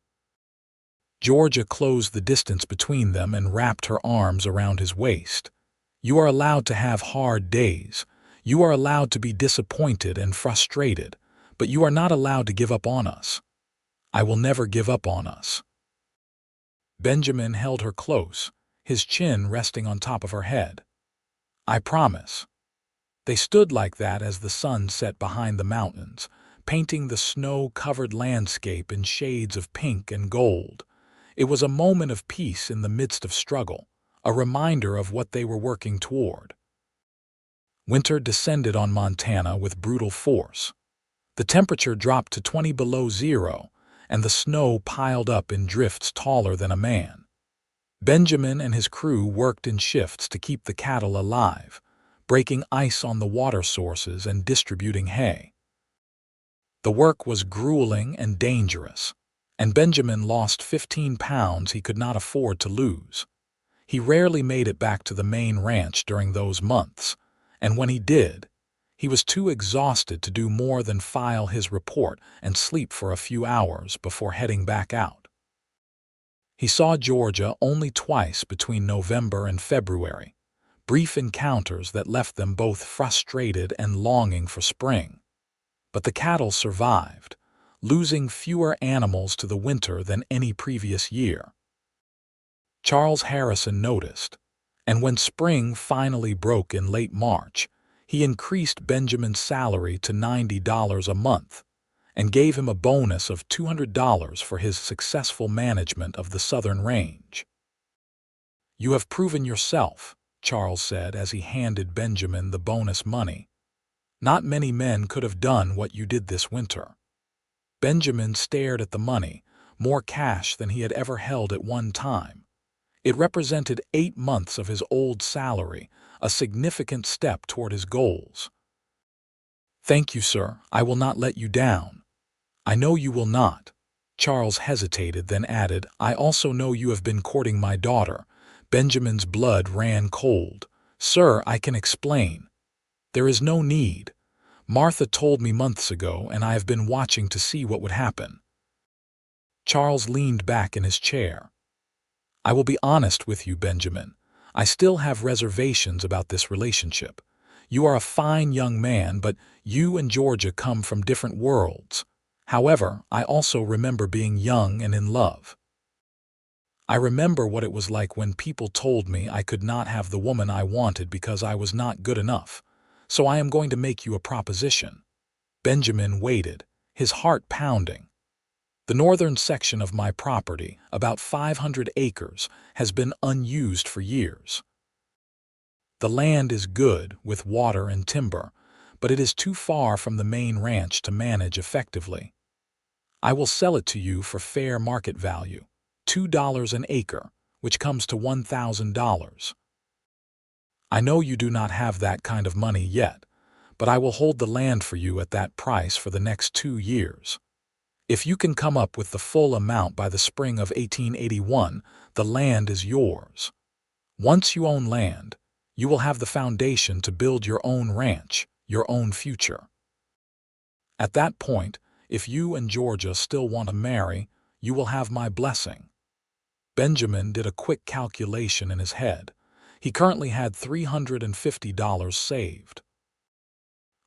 S1: Georgia closed the distance between them and wrapped her arms around his waist. "You are allowed to have hard days. You are allowed to be disappointed and frustrated, but you are not allowed to give up on us. I will never give up on us." Benjamin held her close, his chin resting on top of her head. "I promise." They stood like that as the sun set behind the mountains, painting the snow-covered landscape in shades of pink and gold. It was a moment of peace in the midst of struggle, a reminder of what they were working toward. Winter descended on Montana with brutal force. The temperature dropped to 20 below zero, and the snow piled up in drifts taller than a man. Benjamin and his crew worked in shifts to keep the cattle alive, breaking ice on the water sources and distributing hay. The work was grueling and dangerous, and Benjamin lost 15 pounds he could not afford to lose. He rarely made it back to the main ranch during those months, and when he did, he was too exhausted to do more than file his report and sleep for a few hours before heading back out. He saw Georgia only twice between November and February, brief encounters that left them both frustrated and longing for spring. But the cattle survived, losing fewer animals to the winter than any previous year. Charles Harrison noticed, and when spring finally broke in late March, he increased Benjamin's salary to $90 a month and gave him a bonus of $200 for his successful management of the southern range. "You have proven yourself," Charles said as he handed Benjamin the bonus money. "Not many men could have done what you did this winter." Benjamin stared at the money, more cash than he had ever held at one time. It represented 8 months of his old salary, a significant step toward his goals. "Thank you, sir. I will not let you down." "I know you will not." Charles hesitated, then added, "I also know you have been courting my daughter." Benjamin's blood ran cold. "Sir, I can explain." "There is no need. Martha told me months ago, and I have been watching to see what would happen." Charles leaned back in his chair. "I will be honest with you, Benjamin. I still have reservations about this relationship. You are a fine young man, but you and Georgia come from different worlds. However, I also remember being young and in love. I remember what it was like when people told me I could not have the woman I wanted because I was not good enough. So I am going to make you a proposition." Benjamin waited, his heart pounding. "The northern section of my property, about 500 acres, has been unused for years. The land is good, with water and timber, but it is too far from the main ranch to manage effectively. I will sell it to you for fair market value, $2 an acre, which comes to $1,000. I know you do not have that kind of money yet, but I will hold the land for you at that price for the next 2 years. If you can come up with the full amount by the spring of 1881, the land is yours. Once you own land, you will have the foundation to build your own ranch, your own future. At that point, if you and Georgia still want to marry, you will have my blessing." Benjamin did a quick calculation in his head. He currently had $350 saved.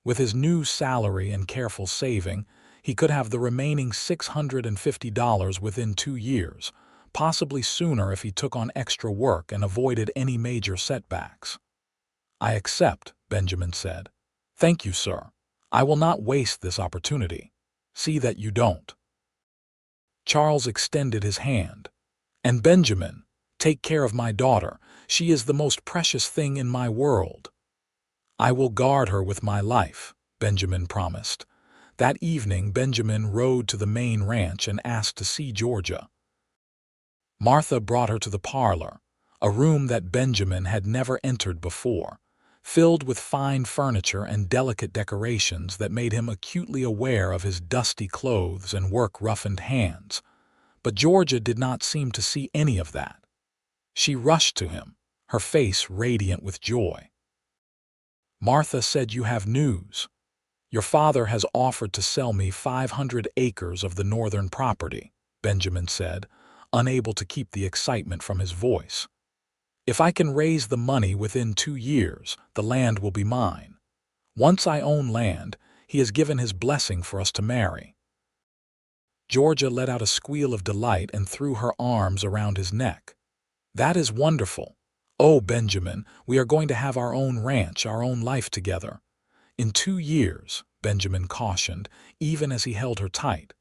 S1: With his new salary and careful saving, he could have the remaining $650 within 2 years, possibly sooner if he took on extra work and avoided any major setbacks. "I accept," Benjamin said. "Thank you, sir. I will not waste this opportunity. See that you don't." Charles extended his hand. "And Benjamin, take care of my daughter. She is the most precious thing in my world." "I will guard her with my life," Benjamin promised. That evening, Benjamin rode to the main ranch and asked to see Georgia. Martha brought her to the parlor, a room that Benjamin had never entered before, filled with fine furniture and delicate decorations that made him acutely aware of his dusty clothes and work-roughened hands. But Georgia did not seem to see any of that. She rushed to him, her face radiant with joy. "Martha said you have news. Your father has offered to sell me 500 acres of the northern property," Benjamin said, unable to keep the excitement from his voice. "If I can raise the money within 2 years, the land will be mine. Once I own land, he has given his blessing for us to marry." Georgia let out a squeal of delight and threw her arms around his neck. "That is wonderful. Oh, Benjamin, we are going to have our own ranch, our own life together." "In 2 years," Benjamin cautioned, even as he held her tight.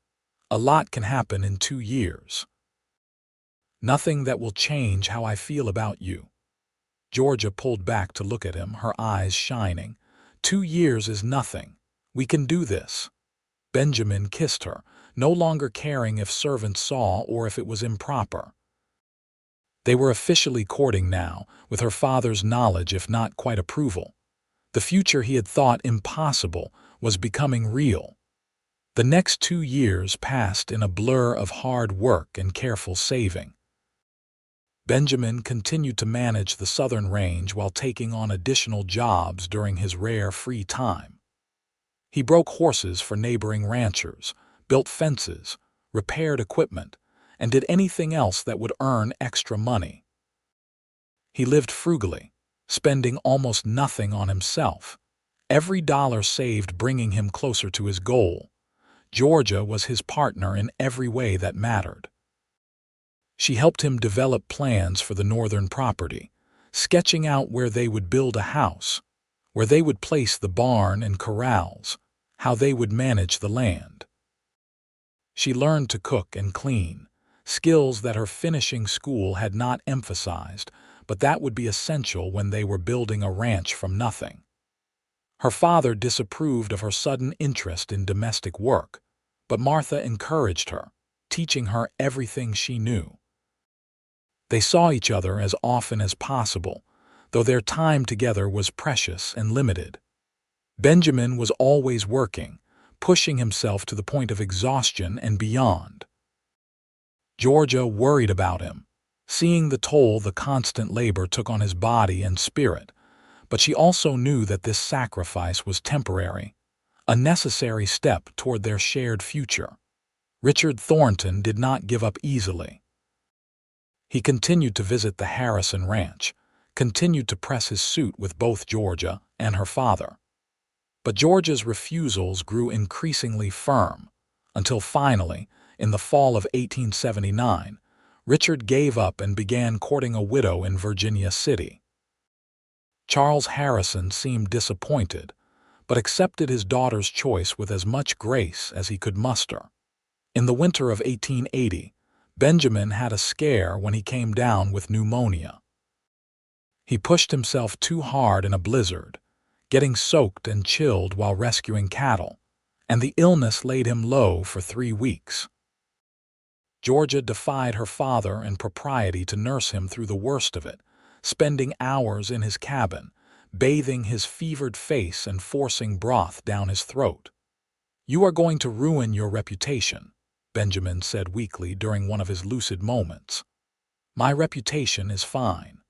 S1: "A lot can happen in 2 years. Nothing that will change how I feel about you." Georgia pulled back to look at him, her eyes shining. "2 years is nothing. We can do this." Benjamin kissed her, no longer caring if servants saw or if it was improper. They were officially courting now, with her father's knowledge if not quite approval. The future he had thought impossible was becoming real. The next 2 years passed in a blur of hard work and careful saving. Benjamin continued to manage the southern range while taking on additional jobs during his rare free time. He broke horses for neighboring ranchers, built fences, repaired equipment, and did anything else that would earn extra money. He lived frugally, spending almost nothing on himself, every dollar saved bringing him closer to his goal. Georgia was his partner in every way that mattered. She helped him develop plans for the northern property, sketching out where they would build a house, where they would place the barn and corrals, how they would manage the land. She learned to cook and clean, skills that her finishing school had not emphasized, but that would be essential when they were building a ranch from nothing. Her father disapproved of her sudden interest in domestic work, but Martha encouraged her, teaching her everything she knew. They saw each other as often as possible, though their time together was precious and limited. Benjamin was always working, pushing himself to the point of exhaustion and beyond. Georgia worried about him, seeing the toll the constant labor took on his body and spirit, but she also knew that this sacrifice was temporary, a necessary step toward their shared future. Richard Thornton did not give up easily. He continued to visit the Harrison Ranch, continued to press his suit with both Georgia and her father. But Georgia's refusals grew increasingly firm, until finally, in the fall of 1879, Richard gave up and began courting a widow in Virginia City. Charles Harrison seemed disappointed, but accepted his daughter's choice with as much grace as he could muster. In the winter of 1880, Benjamin had a scare when he came down with pneumonia. He pushed himself too hard in a blizzard, getting soaked and chilled while rescuing cattle, and the illness laid him low for 3 weeks. Georgia defied her father and propriety to nurse him through the worst of it, spending hours in his cabin, bathing his fevered face and forcing broth down his throat. "You are going to ruin your reputation. Benjamin said weakly during one of his lucid moments. "My reputation is fine.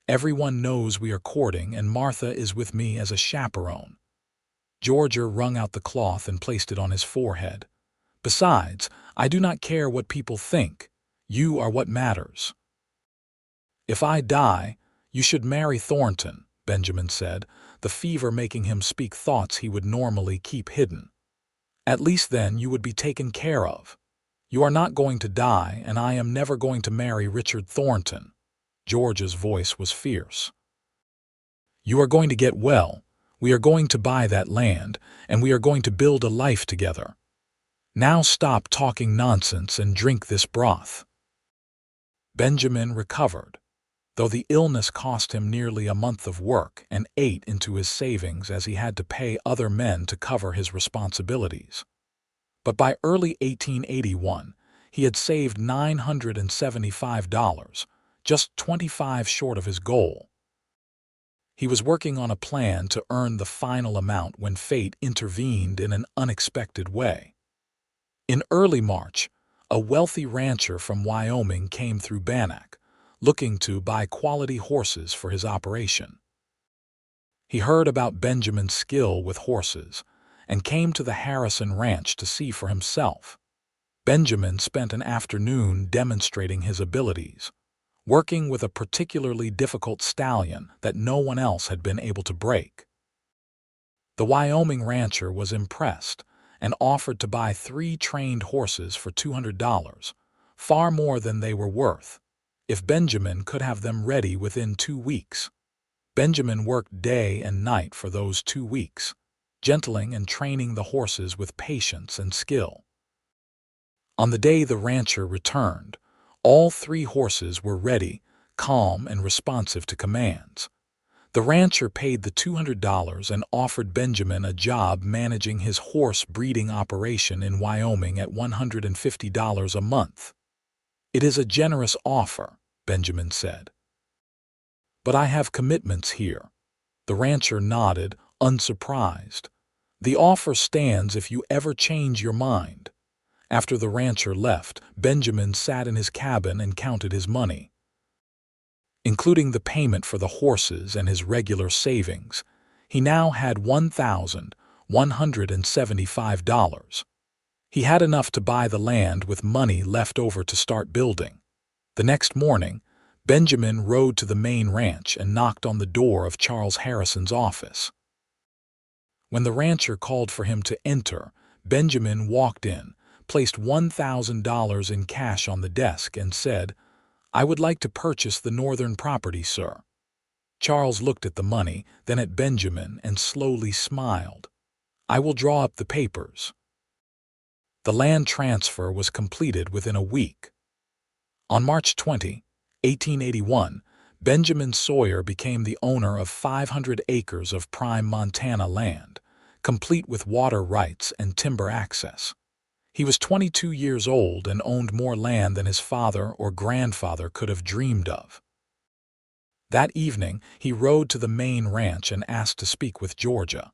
S1: Everyone knows we are courting, and Martha is with me as a chaperone." Georgia wrung out the cloth and placed it on his forehead. "Besides, I do not care what people think. You are what matters." "If I die, you should marry Thornton," Benjamin said, the fever making him speak thoughts he would normally keep hidden. "At least then you would be taken care of. You are not going to die, and I am never going to marry Richard Thornton." George's voice was fierce. "You are going to get well. We are going to buy that land, and we are going to build a life together. Now stop talking nonsense and drink this broth." Benjamin recovered, though the illness cost him nearly a month of work and ate into his savings as he had to pay other men to cover his responsibilities. But by early 1881, he had saved $975, just 25 short of his goal. He was working on a plan to earn the final amount when fate intervened in an unexpected way. In early March, a wealthy rancher from Wyoming came through Bannack, looking to buy quality horses for his operation. He heard about Benjamin's skill with horses and came to the Harrison Ranch to see for himself. Benjamin spent an afternoon demonstrating his abilities, working with a particularly difficult stallion that no one else had been able to break. The Wyoming rancher was impressed and offered to buy 3 trained horses for $200, far more than they were worth, if Benjamin could have them ready within 2 weeks. Benjamin worked day and night for those 2 weeks, gentling and training the horses with patience and skill. On the day the rancher returned, all 3 horses were ready, calm, and responsive to commands. The rancher paid the $200 and offered Benjamin a job managing his horse breeding operation in Wyoming at $150 a month. "It is a generous offer," Benjamin said. "But I have commitments here." The rancher nodded, unsurprised. "The offer stands if you ever change your mind." After the rancher left, Benjamin sat in his cabin and counted his money. Including the payment for the horses and his regular savings, he now had $1,175. He had enough to buy the land with money left over to start building. The next morning, Benjamin rode to the main ranch and knocked on the door of Charles Harrison's office. When the rancher called for him to enter, Benjamin walked in, placed $1,000 in cash on the desk, and said, "I would like to purchase the northern property, sir." Charles looked at the money, then at Benjamin, and slowly smiled. "I will draw up the papers." The land transfer was completed within a week. On March 20, 1881, Benjamin Sawyer became the owner of 500 acres of prime Montana land, complete with water rights and timber access. He was 22 years old and owned more land than his father or grandfather could have dreamed of. That evening, he rode to the main ranch and asked to speak with Georgia.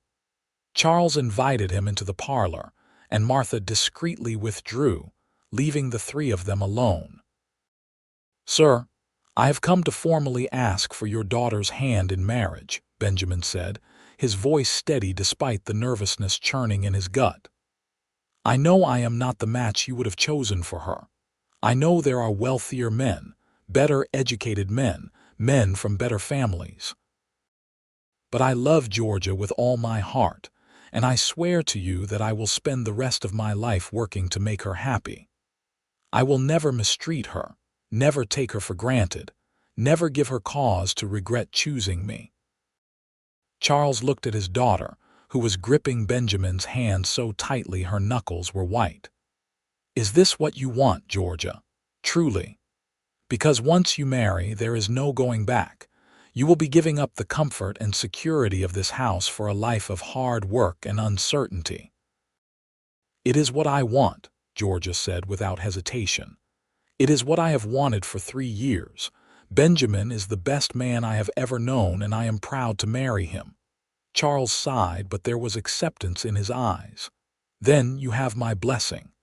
S1: Charles invited him into the parlor, and Martha discreetly withdrew, leaving the 3 of them alone. "Sir, I have come to formally ask for your daughter's hand in marriage," Benjamin said, his voice steady despite the nervousness churning in his gut. "I know I am not the match you would have chosen for her. I know there are wealthier men, better educated men, men from better families. But I love Georgia with all my heart, and I swear to you that I will spend the rest of my life working to make her happy. I will never mistreat her, never take her for granted, never give her cause to regret choosing me." Charles looked at his daughter, who was gripping Benjamin's hand so tightly her knuckles were white. "Is this what you want, Georgia? Truly? Because once you marry, there is no going back. You will be giving up the comfort and security of this house for a life of hard work and uncertainty." "It is what I want," Georgia said without hesitation. "It is what I have wanted for 3 years. Benjamin is the best man I have ever known, and I am proud to marry him." Charles sighed, but there was acceptance in his eyes. "Then you have my blessing."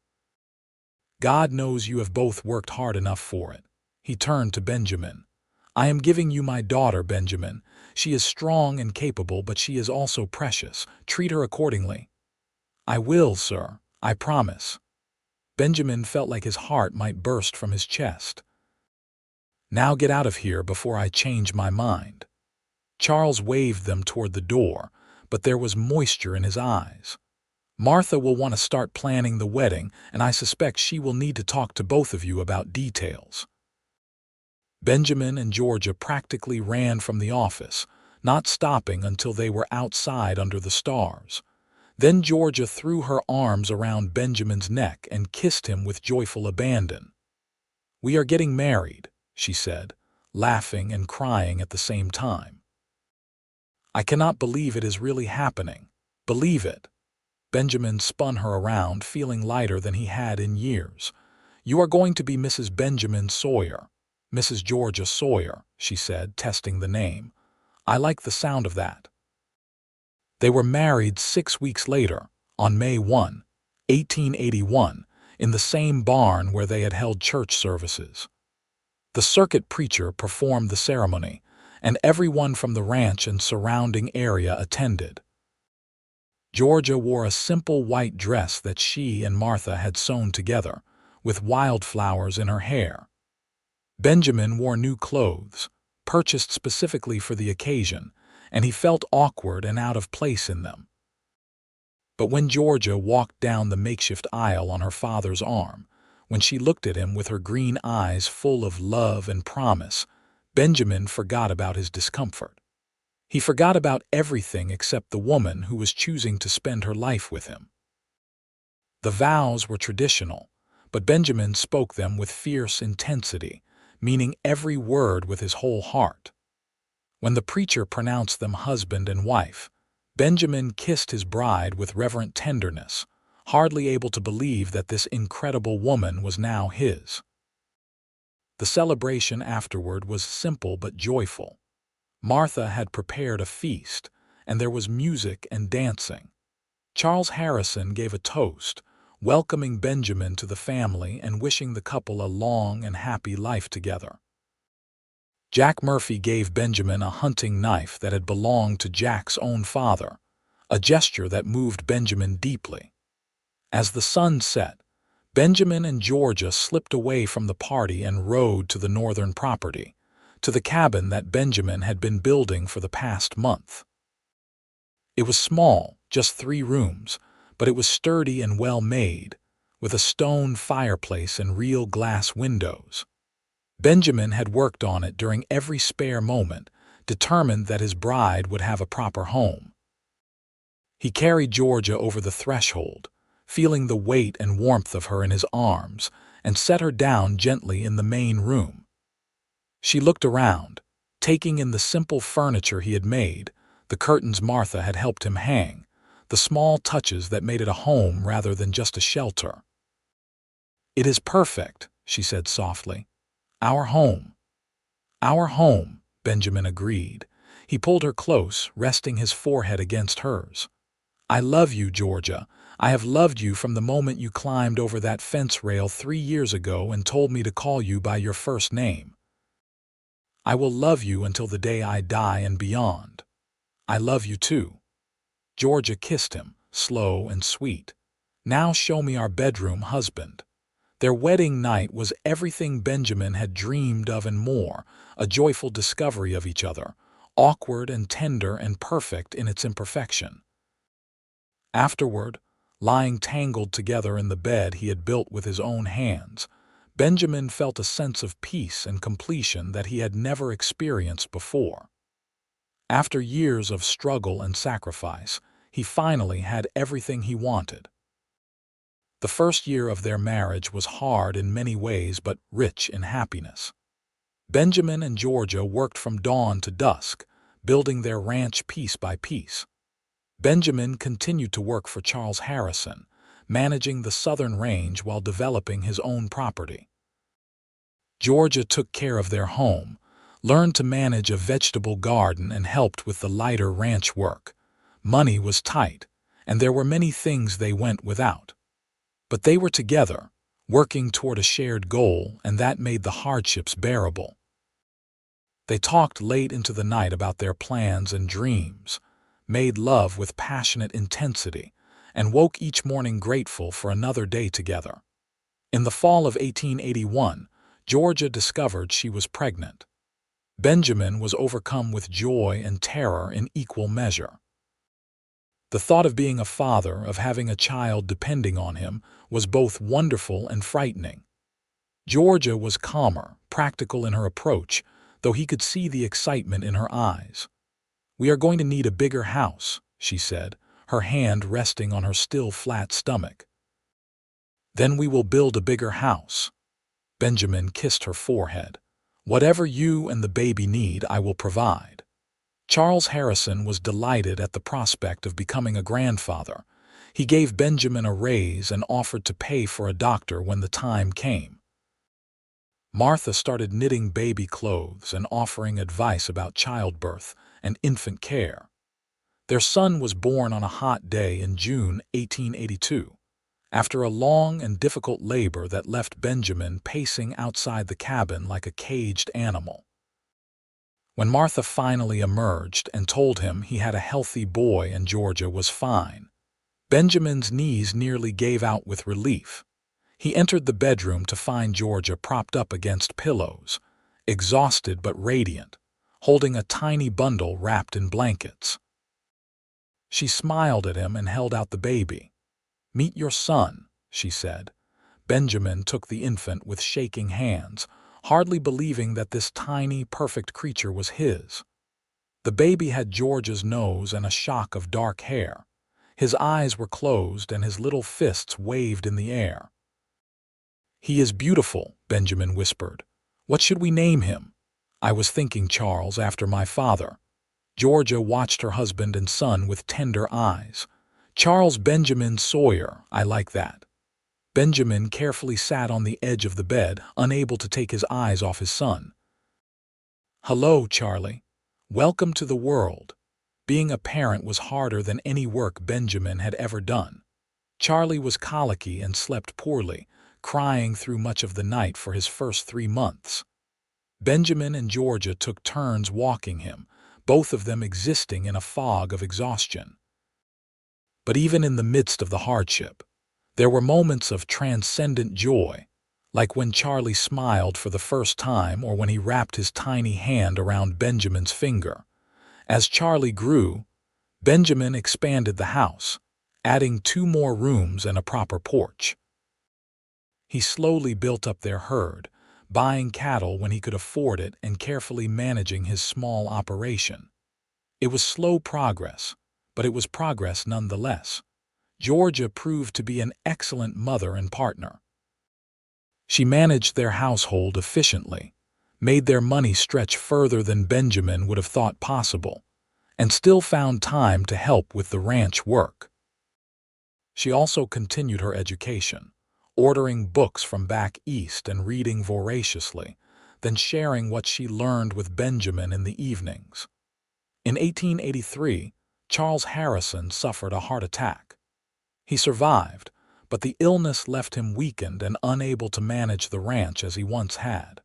S1: God knows you have both worked hard enough for it." He turned to Benjamin. "I am giving you my daughter, Benjamin. She is strong and capable, but she is also precious. Treat her accordingly." "I will, sir. I promise." Benjamin felt like his heart might burst from his chest. "Now get out of here before I change my mind." Charles waved them toward the door, but there was moisture in his eyes. "Martha will want to start planning the wedding, and I suspect she will need to talk to both of you about details." Benjamin and Georgia practically ran from the office, not stopping until they were outside under the stars. Then Georgia threw her arms around Benjamin's neck and kissed him with joyful abandon. "We are getting married," she said, laughing and crying at the same time. "I cannot believe it is really happening. Believe it." Benjamin spun her around, feeling lighter than he had in years. "You are going to be Mrs. Benjamin Sawyer." "Mrs. Georgia Sawyer," she said, testing the name. "I like the sound of that." They were married 6 weeks later, on May 1, 1881, in the same barn where they had held church services. The circuit preacher performed the ceremony, and everyone from the ranch and surrounding area attended. Georgia wore a simple white dress that she and Martha had sewn together, with wildflowers in her hair. Benjamin wore new clothes, purchased specifically for the occasion, and he felt awkward and out of place in them. But when Georgia walked down the makeshift aisle on her father's arm, when she looked at him with her green eyes full of love and promise, Benjamin forgot about his discomfort. He forgot about everything except the woman who was choosing to spend her life with him. The vows were traditional, but Benjamin spoke them with fierce intensity, meaning every word with his whole heart. When the preacher pronounced them husband and wife, Benjamin kissed his bride with reverent tenderness, hardly able to believe that this incredible woman was now his. The celebration afterward was simple but joyful. Martha had prepared a feast, and there was music and dancing. Charles Harrison gave a toast, welcoming Benjamin to the family and wishing the couple a long and happy life together. Jack Murphy gave Benjamin a hunting knife that had belonged to Jack's own father, a gesture that moved Benjamin deeply. As the sun set, Benjamin and Georgia slipped away from the party and rode to the northern property, to the cabin that Benjamin had been building for the past month. It was small, just 3 rooms, but it was sturdy and well made, with a stone fireplace and real glass windows. Benjamin had worked on it during every spare moment, determined that his bride would have a proper home. He carried Georgia over the threshold, feeling the weight and warmth of her in his arms, and set her down gently in the main room. She looked around, taking in the simple furniture he had made, the curtains Martha had helped him hang, the small touches that made it a home rather than just a shelter. "It is perfect," she said softly. "Our home." "Our home," Benjamin agreed. He pulled her close, resting his forehead against hers. "I love you, Georgia. I have loved you from the moment you climbed over that fence rail 3 years ago and told me to call you by your first name. I will love you until the day I die and beyond. I love you too." Georgia kissed him, slow and sweet. "Now show me our bedroom, husband." Their wedding night was everything Benjamin had dreamed of and more, a joyful discovery of each other, awkward and tender and perfect in its imperfection. Afterward, lying tangled together in the bed he had built with his own hands, Benjamin felt a sense of peace and completion that he had never experienced before. After years of struggle and sacrifice, he finally had everything he wanted. The first year of their marriage was hard in many ways but rich in happiness. Benjamin and Georgia worked from dawn to dusk, building their ranch piece by piece. Benjamin continued to work for Charles Harrison, managing the southern range while developing his own property. Georgia took care of their home, learned to manage a vegetable garden, and helped with the lighter ranch work. Money was tight, and there were many things they went without. But they were together, working toward a shared goal, and that made the hardships bearable. They talked late into the night about their plans and dreams, made love with passionate intensity, and woke each morning grateful for another day together. In the fall of 1881, Georgia discovered she was pregnant. Benjamin was overcome with joy and terror in equal measure. The thought of being a father, of having a child depending on him, was both wonderful and frightening. Georgia was calmer, practical in her approach, though he could see the excitement in her eyes. "We are going to need a bigger house," she said, her hand resting on her still flat stomach. "Then we will build a bigger house." Benjamin kissed her forehead. "Whatever you and the baby need, I will provide." Charles Harrison was delighted at the prospect of becoming a grandfather. He gave Benjamin a raise and offered to pay for a doctor when the time came. Martha started knitting baby clothes and offering advice about childbirth and infant care. Their son was born on a hot day in June 1882, after a long and difficult labor that left Benjamin pacing outside the cabin like a caged animal. When Martha finally emerged and told him he had a healthy boy and Georgia was fine, Benjamin's knees nearly gave out with relief. He entered the bedroom to find Georgia propped up against pillows, exhausted but radiant, holding a tiny bundle wrapped in blankets. She smiled at him and held out the baby. "Meet your son," she said. Benjamin took the infant with shaking hands, hardly believing that this tiny, perfect creature was his. The baby had Georgia's nose and a shock of dark hair. His eyes were closed and his little fists waved in the air. "He is beautiful," Benjamin whispered. "What should we name him?" "I was thinking, Charles, after my father." Georgia watched her husband and son with tender eyes. "Charles Benjamin Sawyer, I like that." Benjamin carefully sat on the edge of the bed, unable to take his eyes off his son. "Hello, Charlie. Welcome to the world." Being a parent was harder than any work Benjamin had ever done. Charlie was colicky and slept poorly, crying through much of the night for his first 3 months. Benjamin and Georgia took turns walking him, both of them existing in a fog of exhaustion. But even in the midst of the hardship, there were moments of transcendent joy, like when Charlie smiled for the first time or when he wrapped his tiny hand around Benjamin's finger. As Charlie grew, Benjamin expanded the house, adding 2 more rooms and a proper porch. He slowly built up their herd, buying cattle when he could afford it and carefully managing his small operation. It was slow progress, but it was progress nonetheless. Georgia proved to be an excellent mother and partner. She managed their household efficiently, made their money stretch further than Benjamin would have thought possible, and still found time to help with the ranch work. She also continued her education, ordering books from back east and reading voraciously, then sharing what she learned with Benjamin in the evenings. In 1883, Charles Harrison suffered a heart attack. He survived, but the illness left him weakened and unable to manage the ranch as he once had.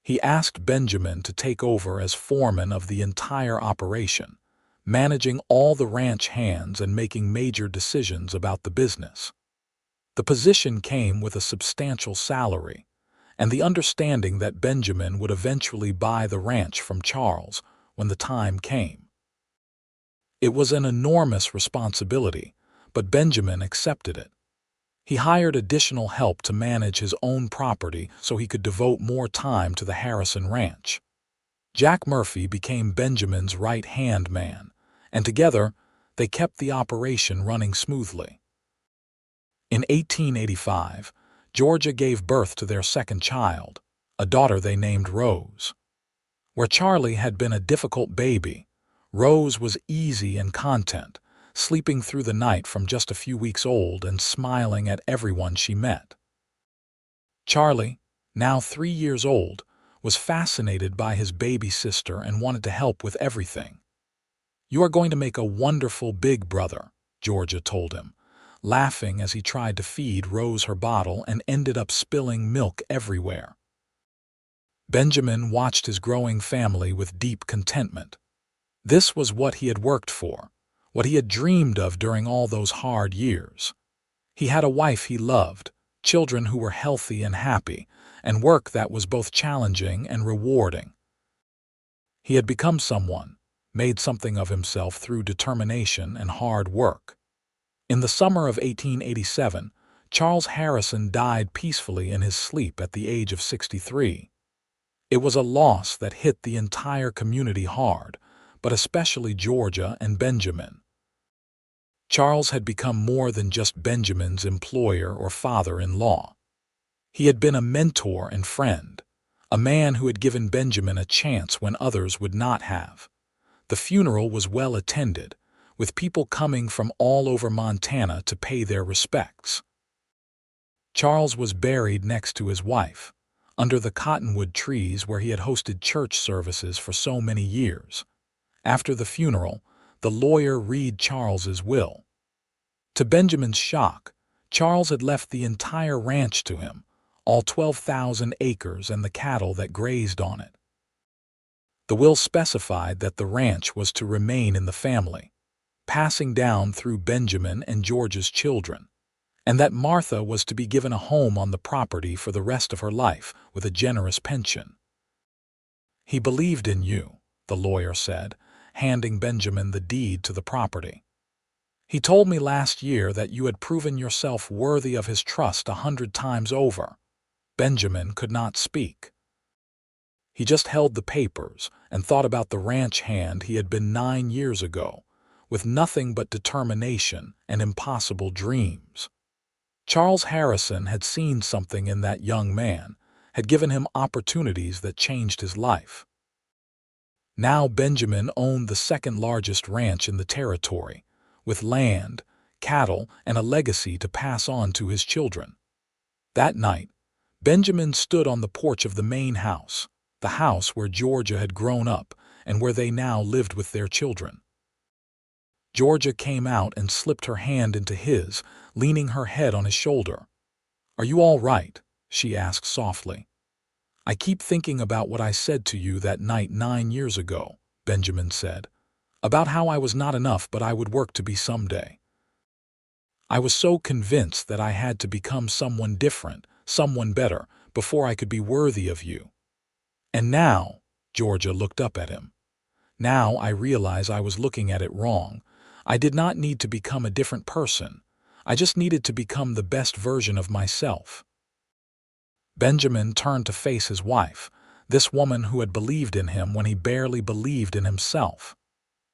S1: He asked Benjamin to take over as foreman of the entire operation, managing all the ranch hands and making major decisions about the business. The position came with a substantial salary, and the understanding that Benjamin would eventually buy the ranch from Charles when the time came. It was an enormous responsibility, but Benjamin accepted it. He hired additional help to manage his own property so he could devote more time to the Harrison Ranch. Jack Murphy became Benjamin's right-hand man, and together they kept the operation running smoothly. In 1885, Georgia gave birth to their second child, a daughter they named Rose. Where Charlie had been a difficult baby, Rose was easy and content, sleeping through the night from just a few weeks old and smiling at everyone she met. Charlie, now 3 years old, was fascinated by his baby sister and wanted to help with everything. "You are going to make a wonderful big brother," Georgia told him. laughing as he tried to feed Rose her bottle and ended up spilling milk everywhere. Benjamin watched his growing family with deep contentment. This was what he had worked for, what he had dreamed of during all those hard years. He had a wife he loved, children who were healthy and happy, and work that was both challenging and rewarding. He had become someone, made something of himself through determination and hard work. In the summer of 1887, Charles Harrison died peacefully in his sleep at the age of 63. It was a loss that hit the entire community hard, but especially Georgia and Benjamin. Charles had become more than just Benjamin's employer or father-in-law. He had been a mentor and friend, a man who had given Benjamin a chance when others would not have. The funeral was well attended, with people coming from all over Montana to pay their respects. Charles was buried next to his wife, under the cottonwood trees where he had hosted church services for so many years. After the funeral, the lawyer read Charles's will. To Benjamin's shock, Charles had left the entire ranch to him, all 12,000 acres and the cattle that grazed on it. The will specified that the ranch was to remain in the family, passing down through Benjamin and George's children, and that Martha was to be given a home on the property for the rest of her life with a generous pension. "He believed in you," the lawyer said, handing Benjamin the deed to the property. "He told me last year that you had proven yourself worthy of his trust 100 times over." Benjamin could not speak. He just held the papers and thought about the ranch hand he had been 9 years ago, with nothing but determination and impossible dreams. Charles Harrison had seen something in that young man, had given him opportunities that changed his life. Now Benjamin owned the second-largest ranch in the territory, with land, cattle, and a legacy to pass on to his children. That night, Benjamin stood on the porch of the main house, the house where Georgia had grown up and where they now lived with their children. Georgia came out and slipped her hand into his, leaning her head on his shoulder. "Are you all right?" she asked softly. "I keep thinking about what I said to you that night 9 years ago," Benjamin said, "about how I was not enough but I would work to be someday. I was so convinced that I had to become someone different, someone better, before I could be worthy of you. And now," Georgia looked up at him, "now I realize I was looking at it wrong. I did not need to become a different person. I just needed to become the best version of myself." Benjamin turned to face his wife, this woman who had believed in him when he barely believed in himself.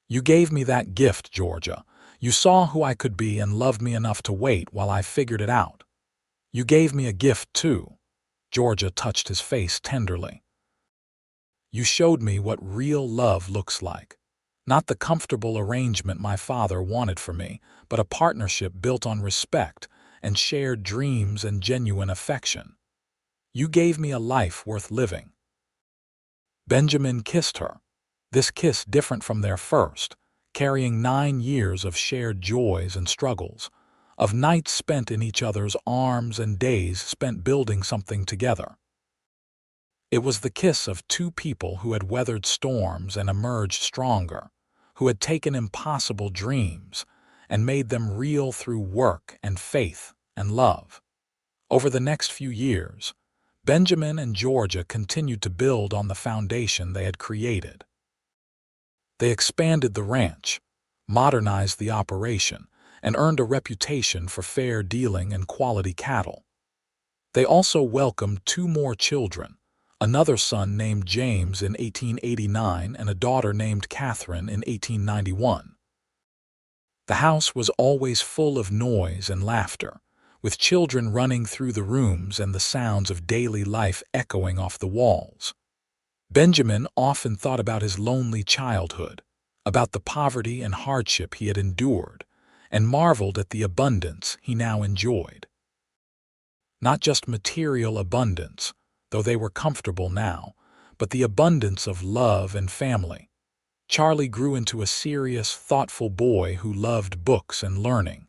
S1: "You gave me that gift, Georgia. You saw who I could be and loved me enough to wait while I figured it out. You gave me a gift, too." Georgia touched his face tenderly. "You showed me what real love looks like. Not the comfortable arrangement my father wanted for me, but a partnership built on respect and shared dreams and genuine affection. You gave me a life worth living." Benjamin kissed her, this kiss different from their first, carrying 9 years of shared joys and struggles, of nights spent in each other's arms and days spent building something together. It was the kiss of two people who had weathered storms and emerged stronger, who had taken impossible dreams and made them real through work and faith and love. Over the next few years, Benjamin and Georgia continued to build on the foundation they had created. They expanded the ranch, modernized the operation, and earned a reputation for fair dealing and quality cattle. They also welcomed 2 more children, another son named James in 1889 and a daughter named Catherine in 1891. The house was always full of noise and laughter, with children running through the rooms and the sounds of daily life echoing off the walls. Benjamin often thought about his lonely childhood, about the poverty and hardship he had endured, and marveled at the abundance he now enjoyed. Not just material abundance, though they were comfortable now, but the abundance of love and family. Charlie grew into a serious, thoughtful boy who loved books and learning.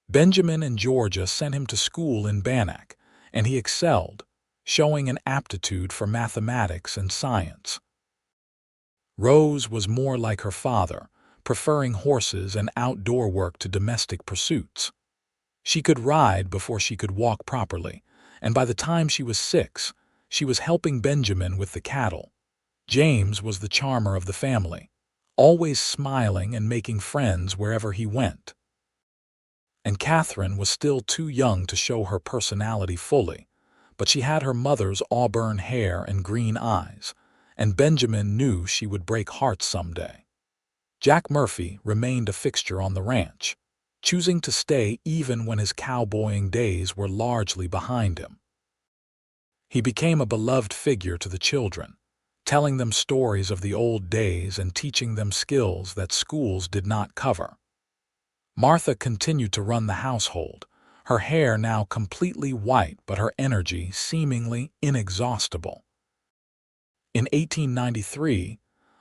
S1: Benjamin and Georgia sent him to school in Bannack, and he excelled, showing an aptitude for mathematics and science. Rose was more like her father, preferring horses and outdoor work to domestic pursuits. She could ride before she could walk properly, and by the time she was 6, she was helping Benjamin with the cattle. James was the charmer of the family, always smiling and making friends wherever he went. And Catherine was still too young to show her personality fully, but she had her mother's auburn hair and green eyes, and Benjamin knew she would break hearts someday. Jack Murphy remained a fixture on the ranch, choosing to stay even when his cowboying days were largely behind him. He became a beloved figure to the children, telling them stories of the old days and teaching them skills that schools did not cover. Martha continued to run the household, her hair now completely white but her energy seemingly inexhaustible. In 1893,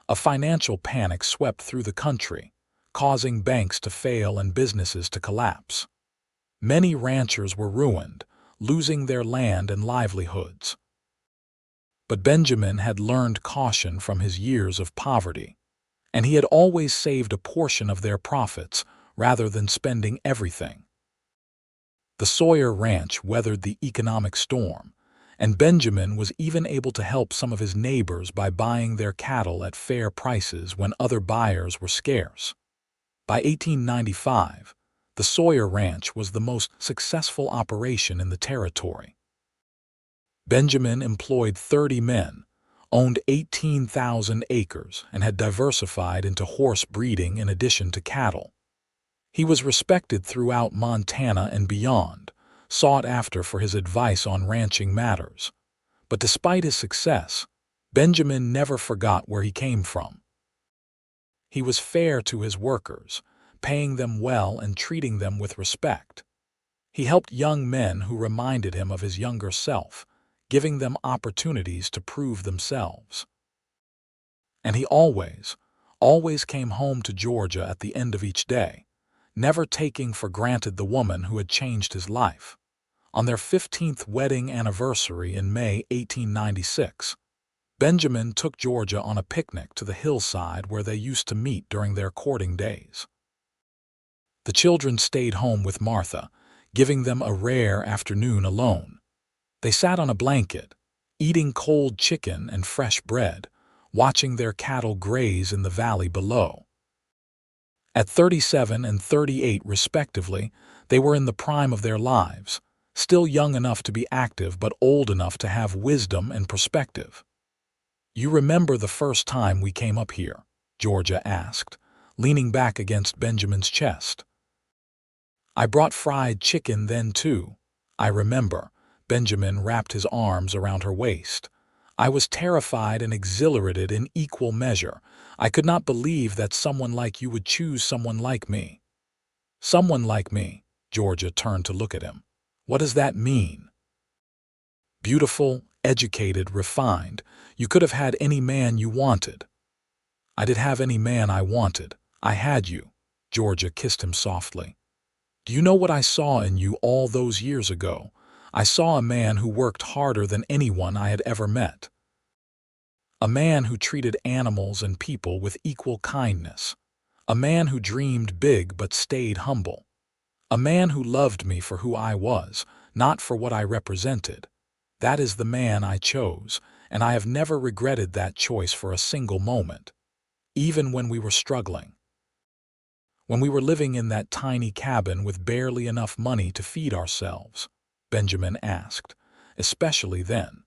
S1: a financial panic swept through the country, causing banks to fail and businesses to collapse. Many ranchers were ruined, losing their land and livelihoods. But Benjamin had learned caution from his years of poverty, and he had always saved a portion of their profits rather than spending everything. The Sawyer ranch weathered the economic storm, and Benjamin was even able to help some of his neighbors by buying their cattle at fair prices when other buyers were scarce. By 1895, the Sawyer Ranch was the most successful operation in the territory. Benjamin employed 30 men, owned 18,000 acres, and had diversified into horse breeding in addition to cattle. He was respected throughout Montana and beyond, sought after for his advice on ranching matters. But despite his success, Benjamin never forgot where he came from. He was fair to his workers, paying them well and treating them with respect. He helped young men who reminded him of his younger self, giving them opportunities to prove themselves. And he always came home to Georgia at the end of each day, never taking for granted the woman who had changed his life. On their 15th wedding anniversary in May 1896, Benjamin took Georgia on a picnic to the hillside where they used to meet during their courting days. The children stayed home with Martha, giving them a rare afternoon alone. They sat on a blanket, eating cold chicken and fresh bread, watching their cattle graze in the valley below. At 37 and 38 respectively, they were in the prime of their lives, still young enough to be active but old enough to have wisdom and perspective. "You remember the first time we came up here?" Georgia asked, leaning back against Benjamin's chest. "I brought fried chicken then too. I remember." Benjamin wrapped his arms around her waist. "I was terrified and exhilarated in equal measure. I could not believe that someone like you would choose someone like me." "Someone like me?" Georgia turned to look at him. "What does that mean?" "Beautiful, educated, refined. You could have had any man you wanted." "I did have any man I wanted. I had you." Georgia kissed him softly. "Do you know what I saw in you all those years ago? I saw a man who worked harder than anyone I had ever met. A man who treated animals and people with equal kindness. A man who dreamed big but stayed humble. A man who loved me for who I was, not for what I represented. That is the man I chose, and I have never regretted that choice for a single moment, even when we were struggling. When we were living in that tiny cabin with barely enough money to feed ourselves," Benjamin asked, "especially then."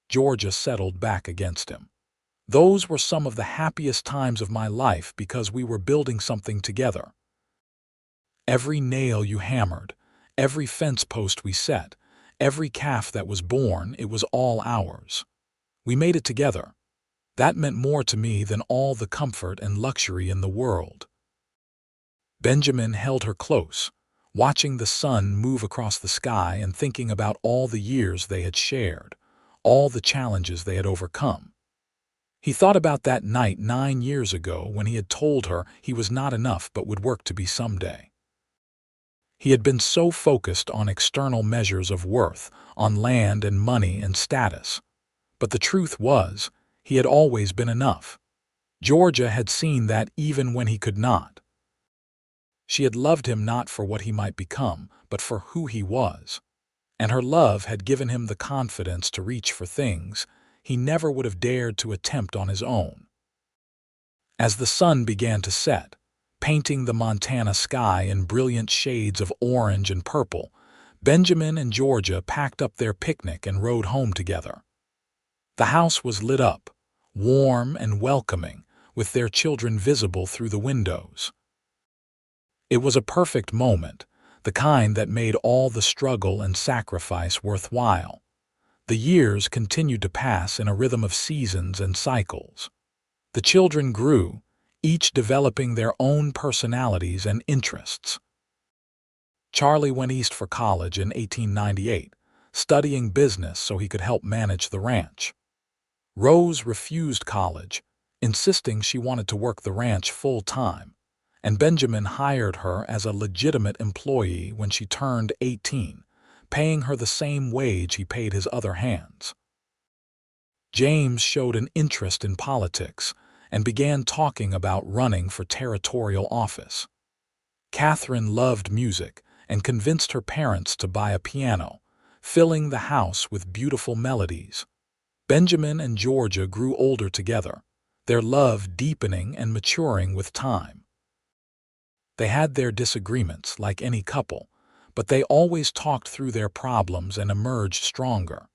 S1: Georgia settled back against him. "Those were some of the happiest times of my life because we were building something together. Every nail you hammered, every fence post we set, every calf that was born, it was all ours. We made it together. That meant more to me than all the comfort and luxury in the world." Benjamin held her close, watching the sun move across the sky and thinking about all the years they had shared, all the challenges they had overcome. He thought about that night 9 years ago when he had told her he was not enough but would work to be someday. He had been so focused on external measures of worth, on land and money and status. But the truth was, he had always been enough. Georgia had seen that even when he could not. She had loved him not for what he might become, but for who he was. And her love had given him the confidence to reach for things he never would have dared to attempt on his own. As the sun began to set, painting the Montana sky in brilliant shades of orange and purple, Benjamin and Georgia packed up their picnic and rode home together. The house was lit up, warm and welcoming, with their children visible through the windows. It was a perfect moment, the kind that made all the struggle and sacrifice worthwhile. The years continued to pass in a rhythm of seasons and cycles. The children grew, each developing their own personalities and interests. Charlie went east for college in 1898, studying business so he could help manage the ranch. Rose refused college, insisting she wanted to work the ranch full-time, and Benjamin hired her as a legitimate employee when she turned 18, paying her the same wage he paid his other hands. James showed an interest in politics and began talking about running for territorial office. Catherine loved music and convinced her parents to buy a piano, filling the house with beautiful melodies. Benjamin and Georgia grew older together, their love deepening and maturing with time. They had their disagreements, like any couple, but they always talked through their problems and emerged stronger.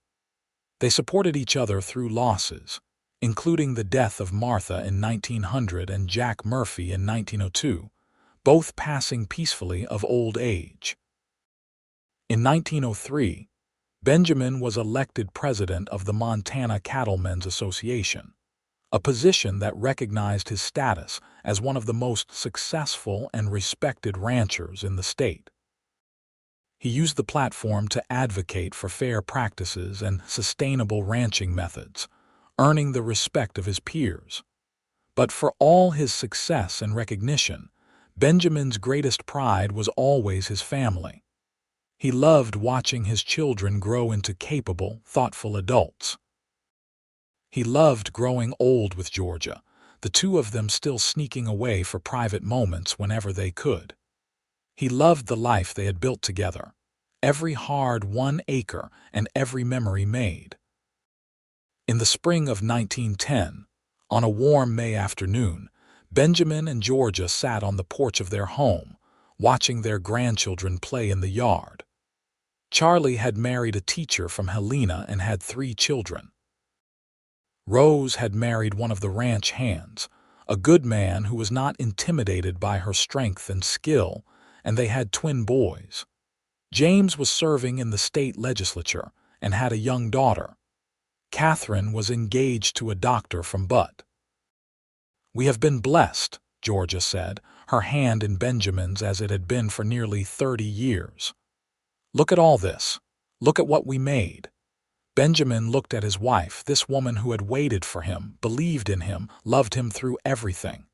S1: They supported each other through losses, including the death of Martha in 1900 and Jack Murphy in 1902, both passing peacefully of old age. In 1903, Benjamin was elected president of the Montana Cattlemen's Association, a position that recognized his status as one of the most successful and respected ranchers in the state. He used the platform to advocate for fair practices and sustainable ranching methods, earning the respect of his peers. But for all his success and recognition, Benjamin's greatest pride was always his family. He loved watching his children grow into capable, thoughtful adults. He loved growing old with Georgia, the two of them still sneaking away for private moments whenever they could. He loved the life they had built together, every hard-won acre and every memory made. In the spring of 1910, on a warm May afternoon, Benjamin and Georgia sat on the porch of their home, watching their grandchildren play in the yard. Charlie had married a teacher from Helena and had 3 children. Rose had married one of the ranch hands, a good man who was not intimidated by her strength and skill, and they had twin boys. James was serving in the state legislature and had a young daughter. Catherine was engaged to a doctor from Butte. "We have been blessed," Georgia said, her hand in Benjamin's as it had been for nearly 30 years. "Look at all this. Look at what we made." Benjamin looked at his wife, this woman who had waited for him, believed in him, loved him through everything.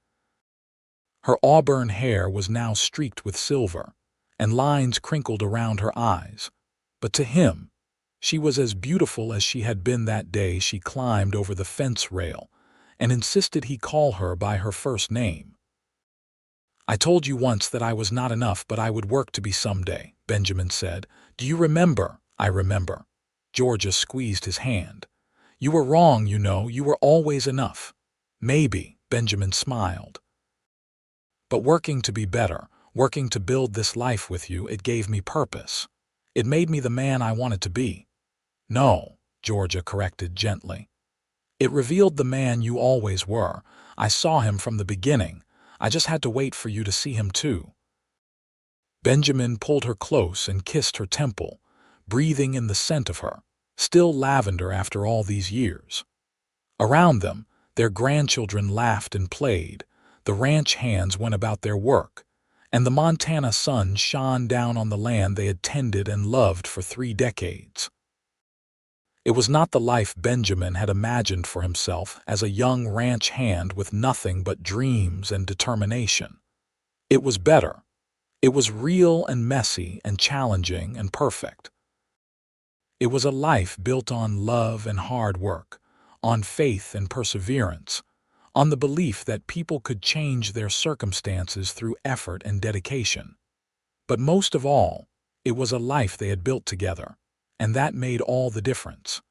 S1: Her auburn hair was now streaked with silver, and lines crinkled around her eyes. But to him, she was as beautiful as she had been that day she climbed over the fence rail and insisted he call her by her first name. "I told you once that I was not enough, but I would work to be someday," Benjamin said. "Do you remember?" "I remember." Georgia squeezed his hand. "You were wrong, you know. You were always enough." "Maybe," Benjamin smiled. "But working to be better, working to build this life with you, it gave me purpose. It made me the man I wanted to be." "No," Georgia corrected gently. "It revealed the man you always were. I saw him from the beginning. I just had to wait for you to see him too." Benjamin pulled her close and kissed her temple, breathing in the scent of her, still lavender after all these years. Around them, their grandchildren laughed and played, the ranch hands went about their work, and the Montana sun shone down on the land they had tended and loved for 3 decades. It was not the life Benjamin had imagined for himself as a young ranch hand with nothing but dreams and determination. It was better, It was real and messy and challenging and perfect. It was a life built on love and hard work, on faith and perseverance, on the belief that people could change their circumstances through effort and dedication. But most of all, it was a life they had built together, and that made all the difference.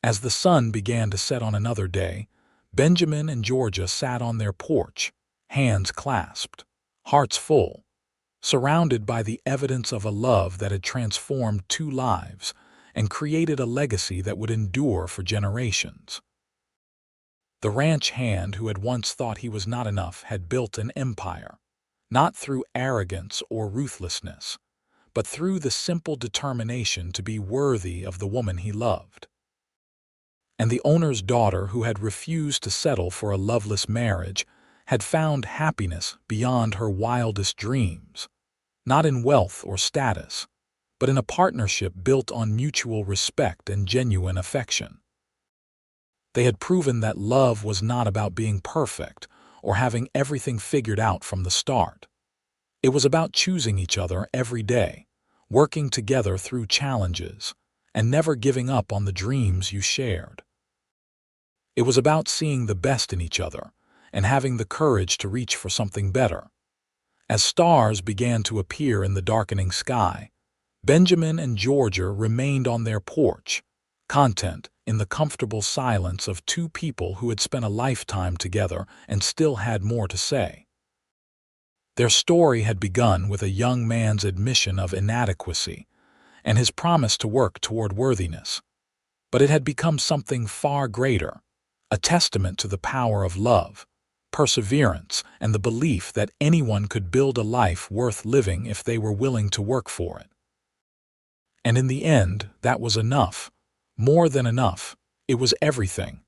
S1: As the sun began to set on another day, Benjamin and Georgia sat on their porch, hands clasped, hearts full, surrounded by the evidence of a love that had transformed two lives and created a legacy that would endure for generations. The ranch hand who had once thought he was not enough had built an empire, not through arrogance or ruthlessness, but through the simple determination to be worthy of the woman he loved. And the owner's daughter, who had refused to settle for a loveless marriage, had found happiness beyond her wildest dreams, not in wealth or status, but in a partnership built on mutual respect and genuine affection. They had proven that love was not about being perfect or having everything figured out from the start. It was about choosing each other every day, working together through challenges, and never giving up on the dreams you shared. It was about seeing the best in each other and having the courage to reach for something better. As stars began to appear in the darkening sky, Benjamin and Georgia remained on their porch, content in the comfortable silence of two people who had spent a lifetime together and still had more to say. Their story had begun with a young man's admission of inadequacy and his promise to work toward worthiness, but it had become something far greater, a testament to the power of love, perseverance, and the belief that anyone could build a life worth living if they were willing to work for it. And in the end, that was enough. More than enough. It was everything.